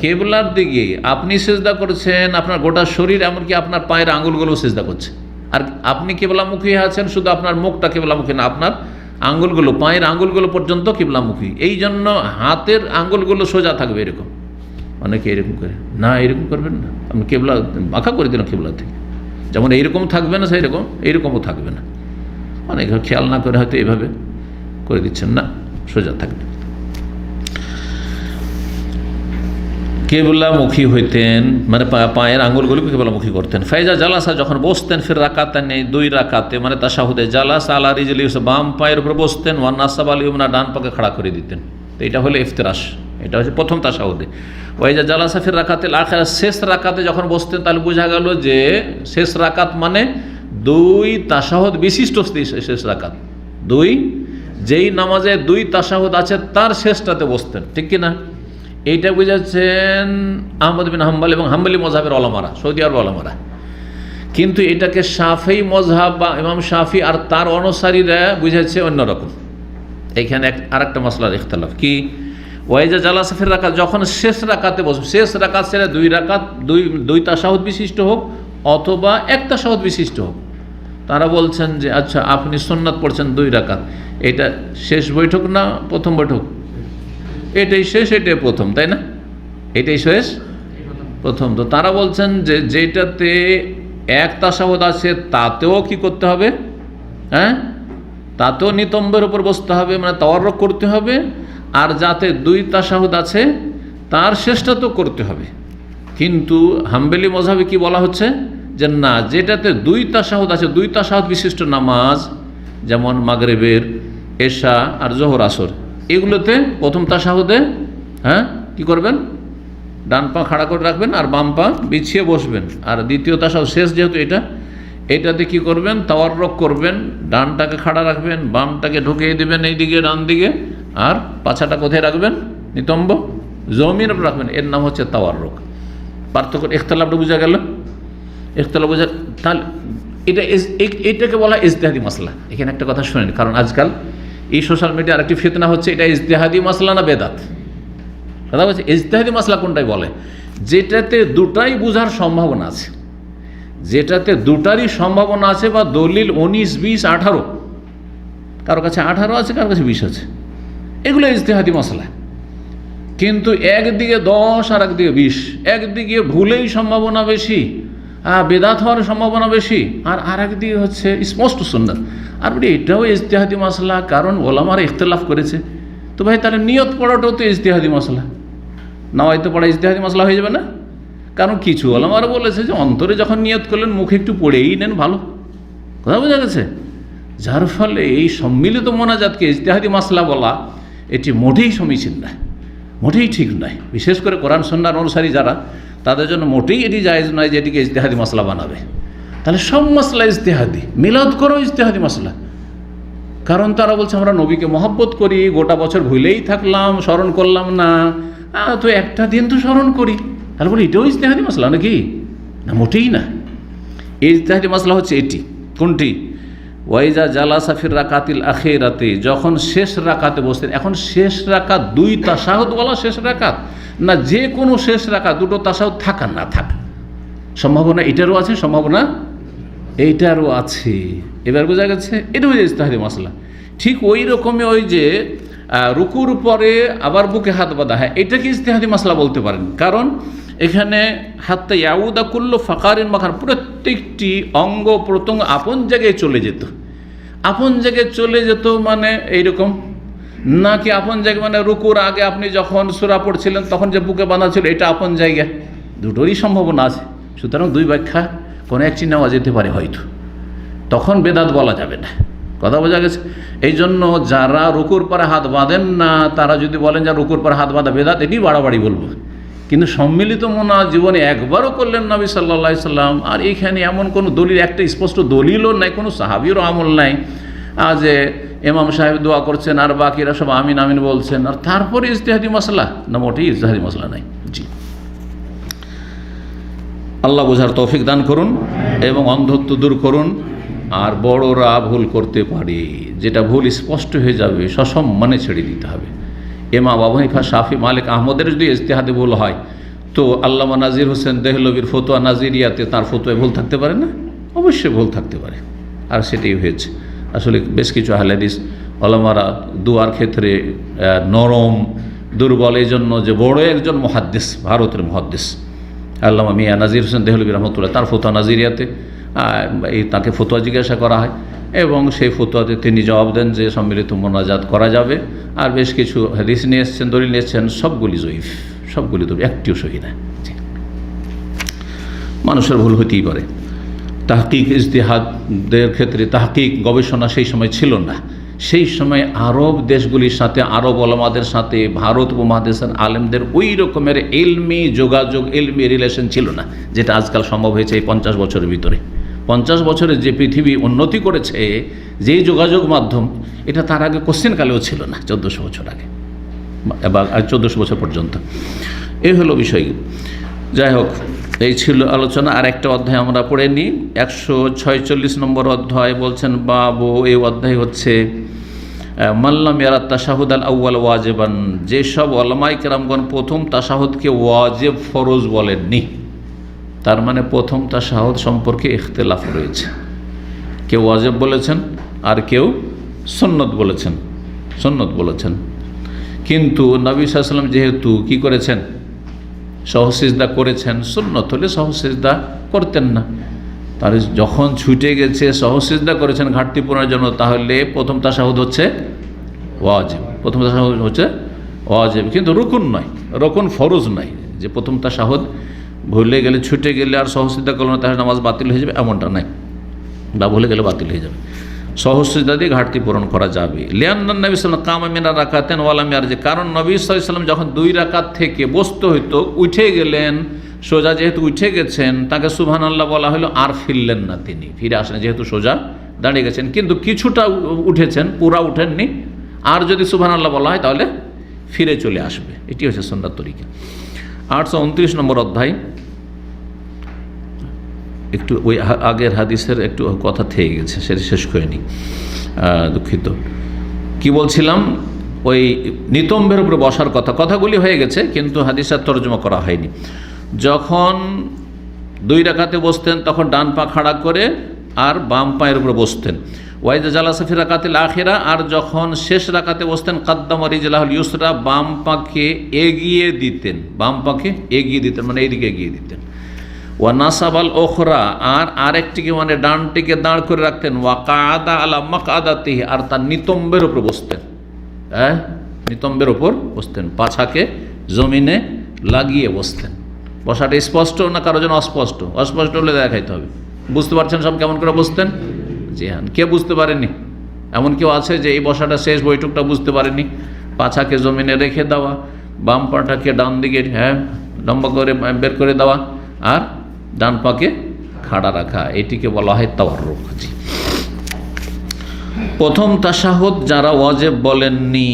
কিবলার দিকে। আপনি সেজদা করছেন, আপনার গোটা শরীর, এমনকি আপনার পায়ের আঙ্গুলগুলো সেজদা করছে। আর আপনি কিবলামুখী আছেন, শুধু আপনার মুখটা কিবলামুখী না, আপনার আঙ্গুলগুলো, পায়ের আঙ্গুলগুলো পর্যন্ত কিবলামুখী। এই জন্য হাতের আঙ্গুলগুলো সোজা থাকবে এরকম। অনেকে এরকম করে না, এরকম করবেন না, আপনি কেবলা বাঁকা করে দিন কেবলা থেকে। যেমন এইরকম থাকবে না, সেই রকম এইরকমও থাকবে না। অনেক খেয়াল না করে হয়তো এইভাবে করে দিচ্ছেন, না, সোজা থাকবে। কেবলামুখী হইতেন, মানে পায়ের আঙ্গুলগুলোকে কেবলামুখী করতেন। ফাইজা জালাসা, যখন বসতেন, ফির রাকাতে নেই, দুই রাকাতে, মানে তাশাহুদে, জালাসা আলা রিজলি, বাম পায়ের উপরে বসতেন, ওয়ান নাসাব আল ইউমনা, ডান পাকে খাড়া করে দিতেন। তো এটা হলো ইফতিরাশ, এটা হচ্ছে প্রথম তাশাহুদে। ওয়াইজা জালাসা ফির রাকাতে আখিরা, শেষ রাকাতে যখন বসতেন, তাহলে বোঝা গেল যে শেষ রাকাত মানে দুই তাশাহুদ বিশিষ্ট শেষ রাকাত। যেই নামাজে দুই তাশাহুদ আছে তার শেষটাতে বসতেন, ঠিক কিনা? এইটা বুঝাচ্ছেন আহমদ বিন হাম্বল এবং হাম্বলি মজহাবের ওলামারা, সৌদি আরব ওলামারা। কিন্তু এটাকে শাফি মজহাব বা ইমাম শাফি আর তার অনুসারীরা বুঝাচ্ছে অন্যরকম। এইখানে আরেকটা মাসলার ইখতিলাফ কি? ওয়াইজা জালাসা ফির রাকাত, যখন শেষ রাকাতে বসবে, শেষ রাকাত ছেড়ে দুই রাকাত, দুই তাশাহুদ বিশিষ্ট হোক অথবা এক তাশাহুদ বিশিষ্ট হোক, তারা বলছেন যে আচ্ছা আপনি সুন্নাত পড়ছেন দুই রাকাত, এটা শেষ বৈঠক না প্রথম বৈঠক? এটাই শেষ, এটাই প্রথম, তাই না? এটাই শেষ, প্রথম। তো তারা বলছেন যে যেটাতে এক তাশাহুদ আছে তাতেও কি করতে হবে? হ্যাঁ, তাতেও নিতম্বের উপর বসতে হবে, মানে তাওয়াররুক করতে হবে। আর যাতে দুই তাশাহুদ আছে তার শেষটা তো করতে হবে। কিন্তু হাম্বলি মজহাবে কি বলা হচ্ছে যে না, যেটাতে দুই তাশাহুদ আছে, দুই তাশাহুদ বিশিষ্ট নামাজ, যেমন মাগরিবের, এশা আর জোহর আসর, এগুলোতে প্রথম তাশাহুদে হ্যাঁ কি করবেন? ডান পা খাড়া করে রাখবেন আর বাম পা বিছিয়ে বসবেন। আর দ্বিতীয় তাশাহুদ শেষ যেহেতু এটাতে কি করবেন? তাওয়াররুক করবেন, ডানটাকে খাড়া রাখবেন, বামটাকে ঢুকিয়ে দেবেন এই দিকে ডান দিকে, আর পাছাটা কোথায় রাখবেন? নিতম্ব জমিন উপর রাখবেন। এর নাম হচ্ছে তাওয়াররুক। পার্থক্য ইখতিলাফটা বোঝা গেল? ইখতিলাফ বোঝা, তাহলে এটাকে বলা ইজতিহাদি মাসলা। এখানে একটা কথা শুনেন, কারণ আজকাল এই সোশ্যাল মিডিয়ার একটি ফিতনা হচ্ছে, এটা ইজতিহাদি মাসলা না বেদাত? কথা বলছে ইজতিহাদি মাসলা কোনটাই বলে? যেটাতে দুটাই বোঝার সম্ভাবনা আছে, যেটাতে দুটারই সম্ভাবনা আছে, বা দলিল 19, 20, 18, কারো কাছে 18 আছে, কারো কাছে 20 আছে, এগুলো ইজতিহাদি মাসলা। কিন্তু একদিকে 10 আর একদিকে 20, একদিকে ভুলেই সম্ভাবনা বেশি, বেদাত হওয়ার সম্ভাবনা বেশি, আর আরেকদিকে হচ্ছে স্পষ্ট সুন্নাত। আর বলি এটাও ইজতিহাদি মাসলা, কারণ ওলামারা ইখতিলাফ করেছে। তো ভাই তাহলে নিয়ত পড়াটাও তো ইজতিহাদি মাসলা, নাওয়াইতে পড়া ইজতিহাদি মাসলা হয়ে যাবে না? কারণ কিছু ওলামারা বলেছে যে অন্তরে যখন নিয়ত করলেন মুখে একটু পড়েই নেন, ভালো। কথা বোঝা গেছে? যার ফলে এই সম্মিলিত মোনাজাতকে ইজতিহাদি মাসলা বলা এটি মোটেই সমীচীন নয়, মোটেই ঠিক নয়। বিশেষ করে কোরআন সুন্নাহর অনুসারী যারা, তাদের জন্য মোটেই এটি জায়েজ নয় যে এটিকে ইজতিহাদি মাসলা বানাবে। তাহলে সব মাসলা ইজতিহাদি, মিলাদ করো ইজতিহাদি মাসলা। কারণ তারা বলছে আমরা নবীকে মহব্বত করি, গোটা বছর ভুলেই থাকলাম, স্মরণ করলাম না, তো একটা দিন তো স্মরণ করি। তাহলে বলি এটাও ইজতিহাদি মাসলা নাকি? না, মোটেই না। এই ইজতিহাদি মাসলা হচ্ছে এটি। কোনটি? ওয়াইজা জালাসা ফির রাকাতিল আখিরাতে, যখন শেষ রাকাতে বসতেন। এখন শেষ রাকাত 2 তাশাহুদ বলা শেষ রাকাত না, যে কোনো শেষ রাকাত 2টো তাশাহুদ থাকা না থাকা, সম্ভাবনা এটারও আছে, সম্ভাবনা এইটারও আছে। এবার বোঝা গেছে? এটা হচ্ছে ইজতিহাদি মাসলা। ঠিক ওই রকমই ওই যে রুকুর পরে আবার বুকে হাত বাঁধা, হ্যাঁ এটাকে ইজতিহাদি মাসলা বলতে পারেন। কারণ এখানে হাত্তা ইয়াউদা কুল্লু ফাকারিন মাখান, প্রত্যেকটি অঙ্গ প্রত্যঙ্গ আপন জায়গায় চলে যেত। আপন জায়গায় চলে যেত মানে এইরকম নাকি আপন জায়গা মানে রুকুর আগে আপনি যখন সূরা পড়ছিলেন তখন যে বুকে বাঁধা ছিল এটা আপন জায়গা? দুটোরই সম্ভাবনা আছে। সুতরাং 2 ব্যাখ্যা কোনো একটি নেওয়া যেতে পারে হয়তো, তখন বেদাত বলা যাবে না। কথা বোঝা গেছে? এই জন্য যারা রুকুর পরে হাত বাঁধেন না তারা যদি বলেন যে রুকুর পরে হাত বাঁধা বেদাত, এটি বাড়াবাড়ি বলবো। কিন্তু সম্মিলিত মোনা জীবনে একবারও করলেন নবী সাল্লাল্লাহু আলাইহি সাল্লাম, আর এইখানে এমন কোনো দলিল, একটা স্পষ্ট দলিলও নাই, কোনো সাহাবীরও আমল নাই যে ইমাম সাহেব দোয়া করছেন আর বাকিরা সব আমিন আমিন বলছেন, আর তারপরে ইজতিহাদি মাসলা না, মোটেই ইজতিহাদি মাসলা নাই। জি, আল্লাহ বোঝার তৌফিক দান করুন এবং অন্ধত্ব দূর করুন। আর বড়রা ভুল করতে পারে, যেটা ভুল স্পষ্ট হয়ে যাবে সসম্মানে ছেড়ে দিতে হবে। ইমাম আবু হানিফা, শাফি, মালিক, আহমদের যদি ইজতিহাদে ভুল হয় তো আল্লামা নাজির হোসেন দেহলভির ফতোয়া নাজিরিয়াতে তার ফতোয়ায় ভুল থাকতে পারে না? অবশ্যই ভুল থাকতে পারে, আর সেটাই হয়েছে। আসলে বেশ কিছু আহলে হাদিস ওলামারা দুয়ার ক্ষেত্রে নরম, দুর্বল, এই জন্য যে বড় একজন মুহাদ্দিস, ভারতের মুহাদ্দিস আল্লামা মিয়া নাজির হোসেন দেহলভি রহমতুল্লাহ, তার ফতোয়া নাজিরিয়াতে তাকে ফতোয়া জিজ্ঞাসা করা হয় এবং সেই ফতোয়াতে তিনি জবাব দেন যে সম্মিলিত মোনাজাত করা যাবে। আর বেশ কিছু হাদিস নিয়ে এসছেন, দলিল নিয়ে এসছেন, সবগুলি জয়ীফ, সবগুলি তো একটিও সহি না। মানুষের ভুল হতেই পারে। তাহকিক ইজতিহাদের ক্ষেত্রে তাহকিক গবেষণা সেই সময় ছিল না। সেই সময় আরব দেশগুলির সাথে, আরব ওলামাদের সাথে ভারত উপমহাদেশের আলেমদের ওই রকমের ইলমি যোগাযোগ, ইলমি রিলেশন ছিল না, যেটা আজকাল সম্ভব হয়েছে এই 50 বছরের ভিতরে। 50 বছরে যে পৃথিবী উন্নতি করেছে, যেই যোগাযোগ মাধ্যম, এটা তার আগে কোশ্চেনকালেও ছিল না, 1400 বছর আগে বা 1400 বছর পর্যন্ত। এই হলো বিষয়। যাই হোক, এই ছিল আলোচনা। আর একটা অধ্যায় আমরা পড়ে নিই, 146 নম্বর অধ্যায়। বলছেন বাবু, এই অধ্যায় হচ্ছে মাল্লাম ইয়ারা তাশাহুদ আল আউয়াল ওয়াজিবান, যেসব ওলামায়ে কেরামগণ প্রথম তাশাহুদকে ওয়াজিব, ফরজ বলেননি। তার মানে প্রথম তাশাহুদ সম্পর্কে ইখতিলাফ রয়েছে। কেউ ওয়াজিব বলেছেন আর কেউ সুন্নত বলেছেন, সুন্নত বলেছেন। কিন্তু নবী সাল্লাল্লাহু আলাইহি ওয়াসাল্লাম যেহেতু কি করেছেন, সহসিজদা করেছেন, সুন্নত হলে সহসিজদা করতেন না। তাহলে যখন ছুটে গেছে সহসিজদা করেছেন ঘাটতি পূরণের জন্য, তাহলে প্রথম তাশাহুদ হচ্ছে ওয়াজিব, প্রথম তাশাহুদ হচ্ছে ওয়াজিব, কিন্তু রুকুন নয়, রুকুন ফরজ নয় যে প্রথম তাশাহুদ ভুলে গেলে, ছুটে গেলে আর সহসিজদা করলো না তাহলে নামাজ বাতিল হয়ে যাবে, এমনটা নয়, বা ভুলে গেলে বাতিল হয়ে যাবে। সহসিজদা দিয়ে ঘাটতি পূরণ করা যাবে। লিয়ান্নান নবী সাল্লাল্লাহু আলাইহি ওয়াসাল্লাম কামা মিনা রাকাতান ওয়া লাম ইয়ারজি, কারণ নবী সাল্লাল্লাহু আলাইহি ওয়াসাল্লাম যখন 2 রাকাত থেকে বসতে হইতো, উঠে গেলেন, সোজা যেহেতু উঠে গেছেন, তাকে সুবহানাল্লাহ বলা হলো, আর ফিরলেন না, তিনি ফিরে আসেন, যেহেতু সোজা দাঁড়িয়ে গেছেন। কিন্তু কিছুটা উঠেছেন, পুরা উঠেননি। আর যদি সুবহানাল্লাহ বলা হয় তাহলে ফিরে চলে আসবে। এটি হচ্ছে সুন্নাত তরিকা। 829 নম্বর অধ্যায়। একটু ওই আগের হাদিসের একটু কথা থেকে গেছে, সেটা শেষ করিনি, দুঃখিত। কি বলছিলাম? ওই নিতম্বের উপরে বসার কথাগুলি হয়ে গেছে, কিন্তু হাদিসের তর্জমা করা হয়নি। যখন 2 রাকাতে বসতেন তখন ডান পা খাড়া করে আর বাম পায়ের উপরে বসতেন। ওয়াইদা জালাসা ফি রাকাতিল আখিরা, আর যখন শেষ রাকাতে বসতেন কাদ্দামা রিজলাহুল ইউসরা, বাম পাকে এগিয়ে দিতেন, বাম পাকে এগিয়ে দিতেন মানে এইদিকে এগিয়ে দিতেন। ওয়া নাসাবাল ওখরা, আর আরেকটিকে মানে ডানটিকে দাঁড় করে রাখতেন। ওয়া কাদা আলা মাকআদাতিহি, আর তার নিতম্বের উপর বসতেন, নিতম্বের উপর বসতেন, পাছাকে জমিনে লাগিয়ে বসতেন। বসাটা স্পষ্ট না কারো জন্য অস্পষ্ট? অস্পষ্ট হলে দেখাইতে হবে। বুঝতে পারছেন সব কেমন করে বসতেন? জি হ্যাঁ। কে বুঝতে পারেনি? এমন কেউ আছে যে এই বসাটা শেষ বৈঠকটা বুঝতে পারেনি? পাছাকে জমিনে রেখে দেওয়া, বাম পাটাকে ডান দিকে লম্বা করে বের করে দেওয়া আর ডান পাকে খাড়া রাখা, এটিকে বলা হয় তাওয়াররুক। প্রথম তাশাহুদ যারা ওয়াজিব বলেননি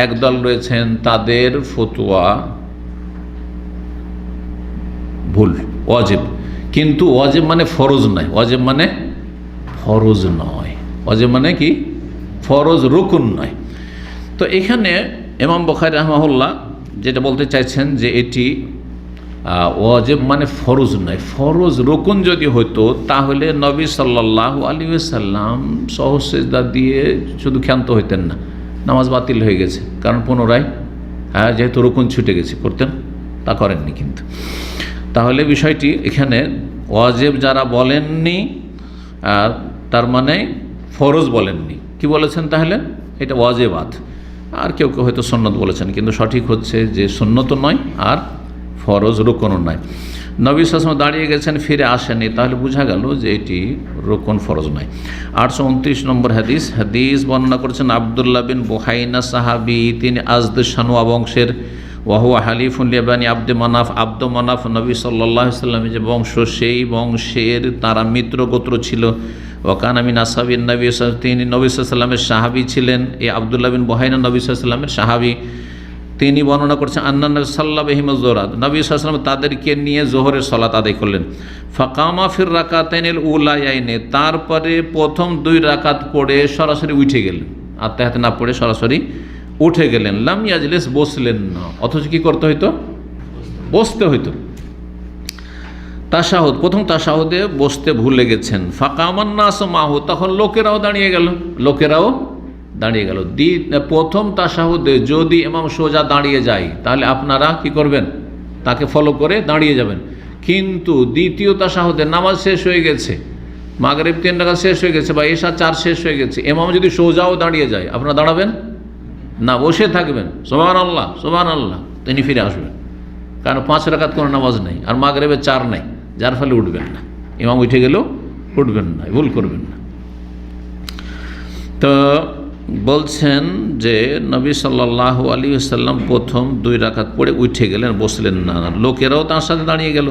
একদল রয়েছেন, তাদের ফতোয়া ভুল। ওয়াজিব, কিন্তু ওয়াজিব মানে ফরজ নয়, ওয়াজিব মানে ফরজ নয়, ওয়াজিব মানে কি ফরজ, রুকুন নয়। তো এখানে ইমাম বুখারী রাহিমাহুল্লাহ যেটা বলতে চাইছেন যে এটি ওয়াজিব মানে ফরজ নয়, ফরজ রুকুন যদি হতো তাহলে নবী সাল্লাল্লাহু আলাইহি ওয়াসাল্লাম সহজ সিজদা দিয়ে শুধু ক্ষান্ত হইতেন না, নামাজ বাতিল হয়ে গেছে, কারণ পুনরায় যেহেতু রুকুন ছুটে গেছে করতেন, তা করেননি। কিন্তু তাহলে বিষয়টি এখানে ওয়াজিব যারা বলেননি তার মানে ফরজ বলেননি, কি বলেছেন তাহলে এটা ওয়াজিবাত। আর কেউ কেউ হয়তো সুন্নত বলেছেন, কিন্তু সঠিক হচ্ছে যে সুন্নত নয় আর ফরজ রুকনও নয়। নবী সাল্লাল্লাহু আলাইহি ওয়াসাল্লাম দাঁড়িয়ে গেছেন, ফিরে আসেনি, তাহলে বোঝা গেল যে এটি রুকন ফরজ নয়। 829 নম্বর হাদিস বর্ণনা করেছেন আব্দুল্লাহ বিন বুহাইনা সাহাবী, তিনি আজদ শানুয়া বংশের, ওয়াহুয়া হালিফুন লিবানি আব্দে মানাফ, আব্দ মানাফ নবী সাল্লাল্লাহু আলাইহি ওয়াসাল্লামের যে বংশ, সেই বংশের তারা মিত্র গোত্র ছিল। ওয়াকানা মিন আসহাবিন নবী, তিনি নবী সাল্লাল্লাহু আলাইহি ওয়াসাল্লামের সাহাবী ছিলেন। এই আব্দুল্লাহ বিন বুহাইনা নবী সাল্লাল্লাহু আলাইহি ওয়াসাল্লামের সাহাবী, তিনি বর্ণনা করছেন আন্না নবী সাল্লাল্লাহু আলাইহি ওয়াসাল্লাম, নবী সাল্লাল্লাহু আলাইহি ওয়াসাল্লাম তাদেরকে নিয়ে জোহরের সালাত আদায় করলেন। ফাকামা ফির রাকাতাইনিল উলায়াইনে, তারপরে প্রথম 2 রাকাত পড়ে সরাসরি উঠে গেলেন, আত্তাহিয়াত না পড়ে সরাসরি উঠে গেলেন। লাম ইয়াজলিস, বসলেন না, অথচ কি করতে হইতো, বসতে হইতো। তাশাহুদ, প্রথম তাশাহুদে বসতে ভুলে গেছেন। ফাকামান নাস মাহু, তখন লোকেরাও দাঁড়িয়ে গেল, প্রথম তাশাহুদে যদি ইমাম সোজা দাঁড়িয়ে যায় তাহলে আপনারা কি করবেন, তাকে ফলো করে দাঁড়িয়ে যাবেন। কিন্তু দ্বিতীয় তাশাহুদে নামাজ শেষ হয়ে গেছে, মাগরিব 3 রাকাত শেষ হয়ে গেছে বা ইশা 4 শেষ হয়ে গেছে, ইমাম যদি সোজাও দাঁড়িয়ে যায়, আপনারা দাঁড়াবেন না, বসে থাকবেন, সুবহানাল্লাহ সুবহানাল্লাহ, তিনি ফিরে আসবেন। কারণ 5 রাকাত কোনো নামাজ নেই আর মাগরিবে 4 নেই, যার ফলে উঠবেন না, ইমাম উঠে গেলেও উঠবেন না, ভুল করবেন না। তো বলছেন যে নবী সাল্লাল্লাহু আলাইহি ওয়াসাল্লাম প্রথম 2 রাকাত পড়ে উঠে গেলেন, বসলেন না, লোকেরাও তার সাথে দাঁড়িয়ে গেল।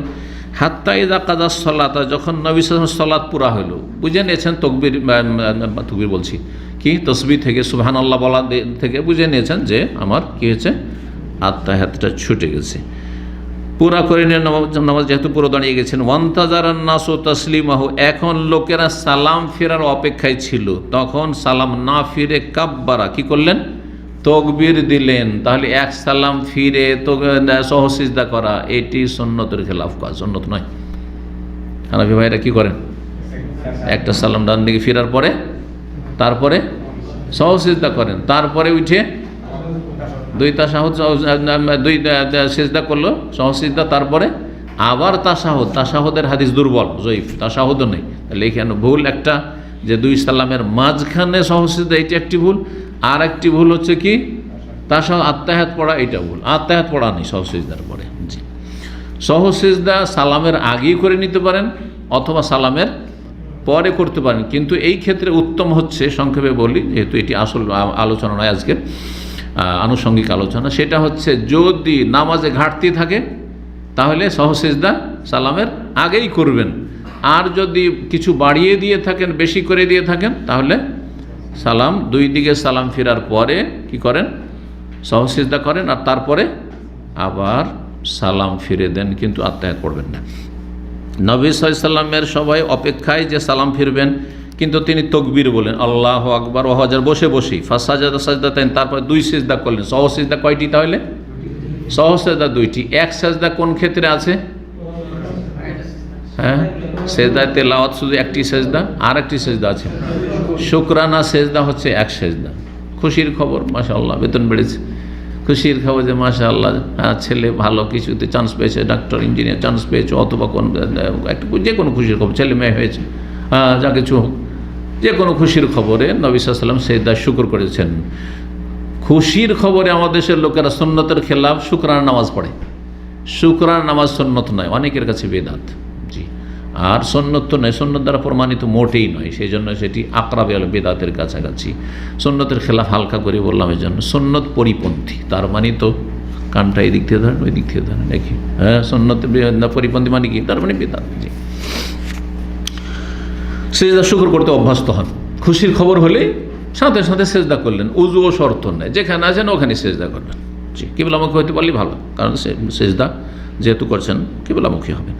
হাত্তা ইযা কাযা সালাতা, যখন নবী সাল্লাল্লাহু আলাইহি ওয়াসাল্লাম সালাত পুরা হলো, বুঝে নিয়েছেন তকবীর বলছি কি তাসবিহ থেকে, সুবহানাল্লাহ বলা থেকে বুঝে নিয়েছেন যে আমার কি হয়েছে, আত্তাহিয়াতটা ছুটে গেছে, পুরা করে নিয়ে নামাজ যেহেতু পুরো দাঁড়িয়ে গেছেন। ওয়ান্তাজারান নাসু তাসলিমাহু, এখন লোকেরা সালাম ফেরার অপেক্ষায় ছিল, তখন সালাম না ফিরে কাব্বারা, কি করলেন, তকবীর দিলেন। তাহলে এক সালাম ফিরে তো সহসিজদা করা, এটি সুন্নতের খেলাফ কাজ, সুন্নত নয়। হানাফি ভাইরা কি করেন, একটা সালাম ডান দিকে ফেরার পরে তারপরে সহসিজদা করেন, তারপরে উঠে 2 তাশাহুদ 2 সিজদা করলো সহসিজদা, তারপরে আবার তাশাহুদের হাদিস দুর্বল, জয়ীফ, তাশাহুদও নেই। তাহলে এখানে ভুল একটা, যে 2 সালামের মাঝখানে সহসিজদা, এটি একটি ভুল। আর একটি ভুল হচ্ছে কি, তাশাহুদ আত্তাহিয়াত পড়া, এটা ভুল, আত্তাহিয়াত পড়া নেই সহসিজদার পরে। জি, সহসিজদা সালামের আগেই করে নিতে পারেন অথবা সালামের পরে করতে পারেন, কিন্তু এই ক্ষেত্রে উত্তম হচ্ছে, সংক্ষেপে বলি যেহেতু এটি আসল আলোচনা নয় আজকের, আনুষঙ্গিক আলোচনা, সেটা হচ্ছে যদি নামাজে ঘাটতি থাকে তাহলে সহসিজদা সালামের আগেই করবেন, আর যদি কিছু বাড়িয়ে দিয়ে থাকেন, বেশি করে দিয়ে থাকেন, তাহলে সালাম 2 দিকে সালাম ফেরার পরে কি করেন, সহসিজদা করেন, আর তারপরে আবার সালাম ফিরে দেন, কিন্তু আত্তাহিয়াত পড়বেন না। নবী সাল্লাল্লাহু আলাইহি ওয়াসাল্লামের সবাই অপেক্ষায় যে সালাম ফিরবেন, কিন্তু তিনি তকবীর বলেন আল্লাহু আকবার ওয়া হাজার, বসেই ফাসাজাদা সাজদাতাইন, তারপর 2 সিজদা করলেন। সহসিজদা কয়টি তাহলে, সহসিজদা 2টি। এক সিজদা কোন ক্ষেত্রে আছে, হ্যাঁ, সিজদায়ে তিলাওয়াত শুধু একটি সিজদা, আর একটি সিজদা আছে শুকরানা সিজদা, হচ্ছে এক সিজদা। খুশির খবর, মাশাআল্লাহ বেতন বেড়েছে, খুশির খবর যে মাশাআল্লাহ ছেলে ভালো কিছুতে চান্স পেয়েছে, ডাক্তার ইঞ্জিনিয়ার চান্স পেয়েছে, অথবা কোন একটা যে কোনো খুশির খবর, ছেলে মেয়ে হয়েছে, যা কিছু হোক, যে কোনো খুশির খবরে নবী সাল্লাল্লাহু আলাইহি ওয়াসাল্লাম সেজদা শুকর করেছেন। খুশির খবরে আমাদের দেশের লোকেরা সুন্নতের খেলাফ শুকরানা নামাজ পড়ে, শুকরানা নামাজ সুন্নত নয়, অনেকের কাছে বেদাত। জি, আর সুন্নত তো নয়, সুন্নত দ্বারা প্রমাণিত মোটেই নয়, সেই জন্য সেটি আকরাবে আল বেদাতের কাছাকাছি। সুন্নতের খেলাফ হালকা করে বললাম, এই জন্য সুন্নত পরিপন্থী, তার মানে তো কানটা এই দিক থেকে ধরেন, ওই দিক থেকে ধরেন, দেখি হ্যাঁ সুন্নতে পরিপন্থী মানে কি, তার মানে বিদআত। জি, সেজদা শুকর করতে অভ্যস্ত হন। খুশির খবর হলে সাথে সাথে সেজদা করলেন, উজুও শর্ত নেই, যেখানে আছেন ওখানে সেজদা করবেন। জি, কিবলামুখী হতে পারলে ভালো, কারণ সেজদা যেহেতু করছেন কিবলামুখী হবে।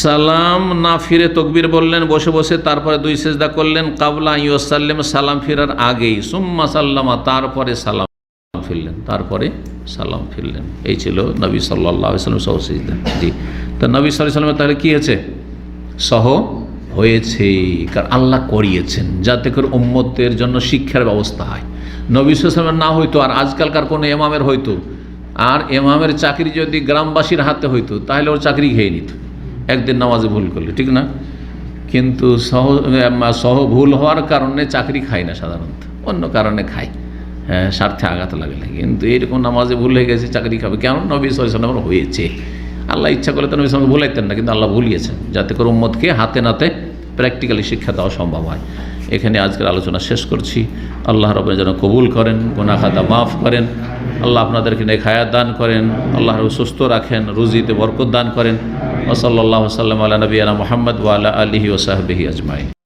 সালাম না ফিরে তকবীর বললেন বসে বসে, তারপরে 2 সেজদা করলেন। কাবলা ইউসাল্লিম, সালাম ফেরার আগেই। সুম্মা সাল্লামা, তারপরে সালাম ফিরলেন, তারপরে সালাম ফিরলেন। এই ছিল নবী সাল্লাল্লাহু আলাইহি ওয়াসাল্লাম সহ সিজদা। জি, তা নবী সাল্লাল্লাহু আলাইহি ওয়াসাল্লাম তাহলে কী হয়েছে? সহ হয়েছে, কারণ আল্লাহ করিয়েছেন যাতে করে উম্মতের জন্য শিক্ষার ব্যবস্থা হয়। নবী সাল্লাল্লাহু আলাইহি ওয়াসাল্লাম না হইতো, আর আজকালকার কোনো ইমামের হইতো, আর ইমামের চাকরি যদি গ্রামবাসীর হাতে হইতো তাহলে ওর চাকরি খেয়ে নিত একদিন নামাজে ভুল করলে, ঠিক না? কিন্তু সহ ভুল হওয়ার কারণে চাকরি খায় না, সাধারণত অন্য কারণে খায়, হ্যাঁ স্বার্থে আঘাত লাগলে। কিন্তু এইরকম নামাজে ভুল হয়ে গেছে, চাকরি খাবে কেন? নবী সাল্লাল্লাহু আলাইহি ওয়াসাল্লাম হয়েছে। আল্লাহ ইচ্ছা করলে তো নবী সাল্লাল্লাহু আলাইহি ওয়াসাল্লাম ভুলাইতেন না, কিন্তু আল্লাহ ভুলিয়েছেন যাতে করে উম্মতকে হাতে নাতে প্র্যাকটিক্যালি শিক্ষা দেওয়া সম্ভব হয়। এখানে আজকের আলোচনা শেষ করছি। আল্লাহ রাব্বুল যেন কবুল করেন, গুনাহ খাতা মাফ করেন। আল্লাহ আপনাদেরকে নেক হায়াত দান করেন, আল্লাহ সুস্থ রাখেন, রুজিতে বরকত দান করেন। ওয়া সাল্লাল্লাহু ওয়া সাল্লাম আলা নবিয়িনা মুহাম্মদ ওয়া আলা আলিহি ওয়া সাহবিহি আজমাইন।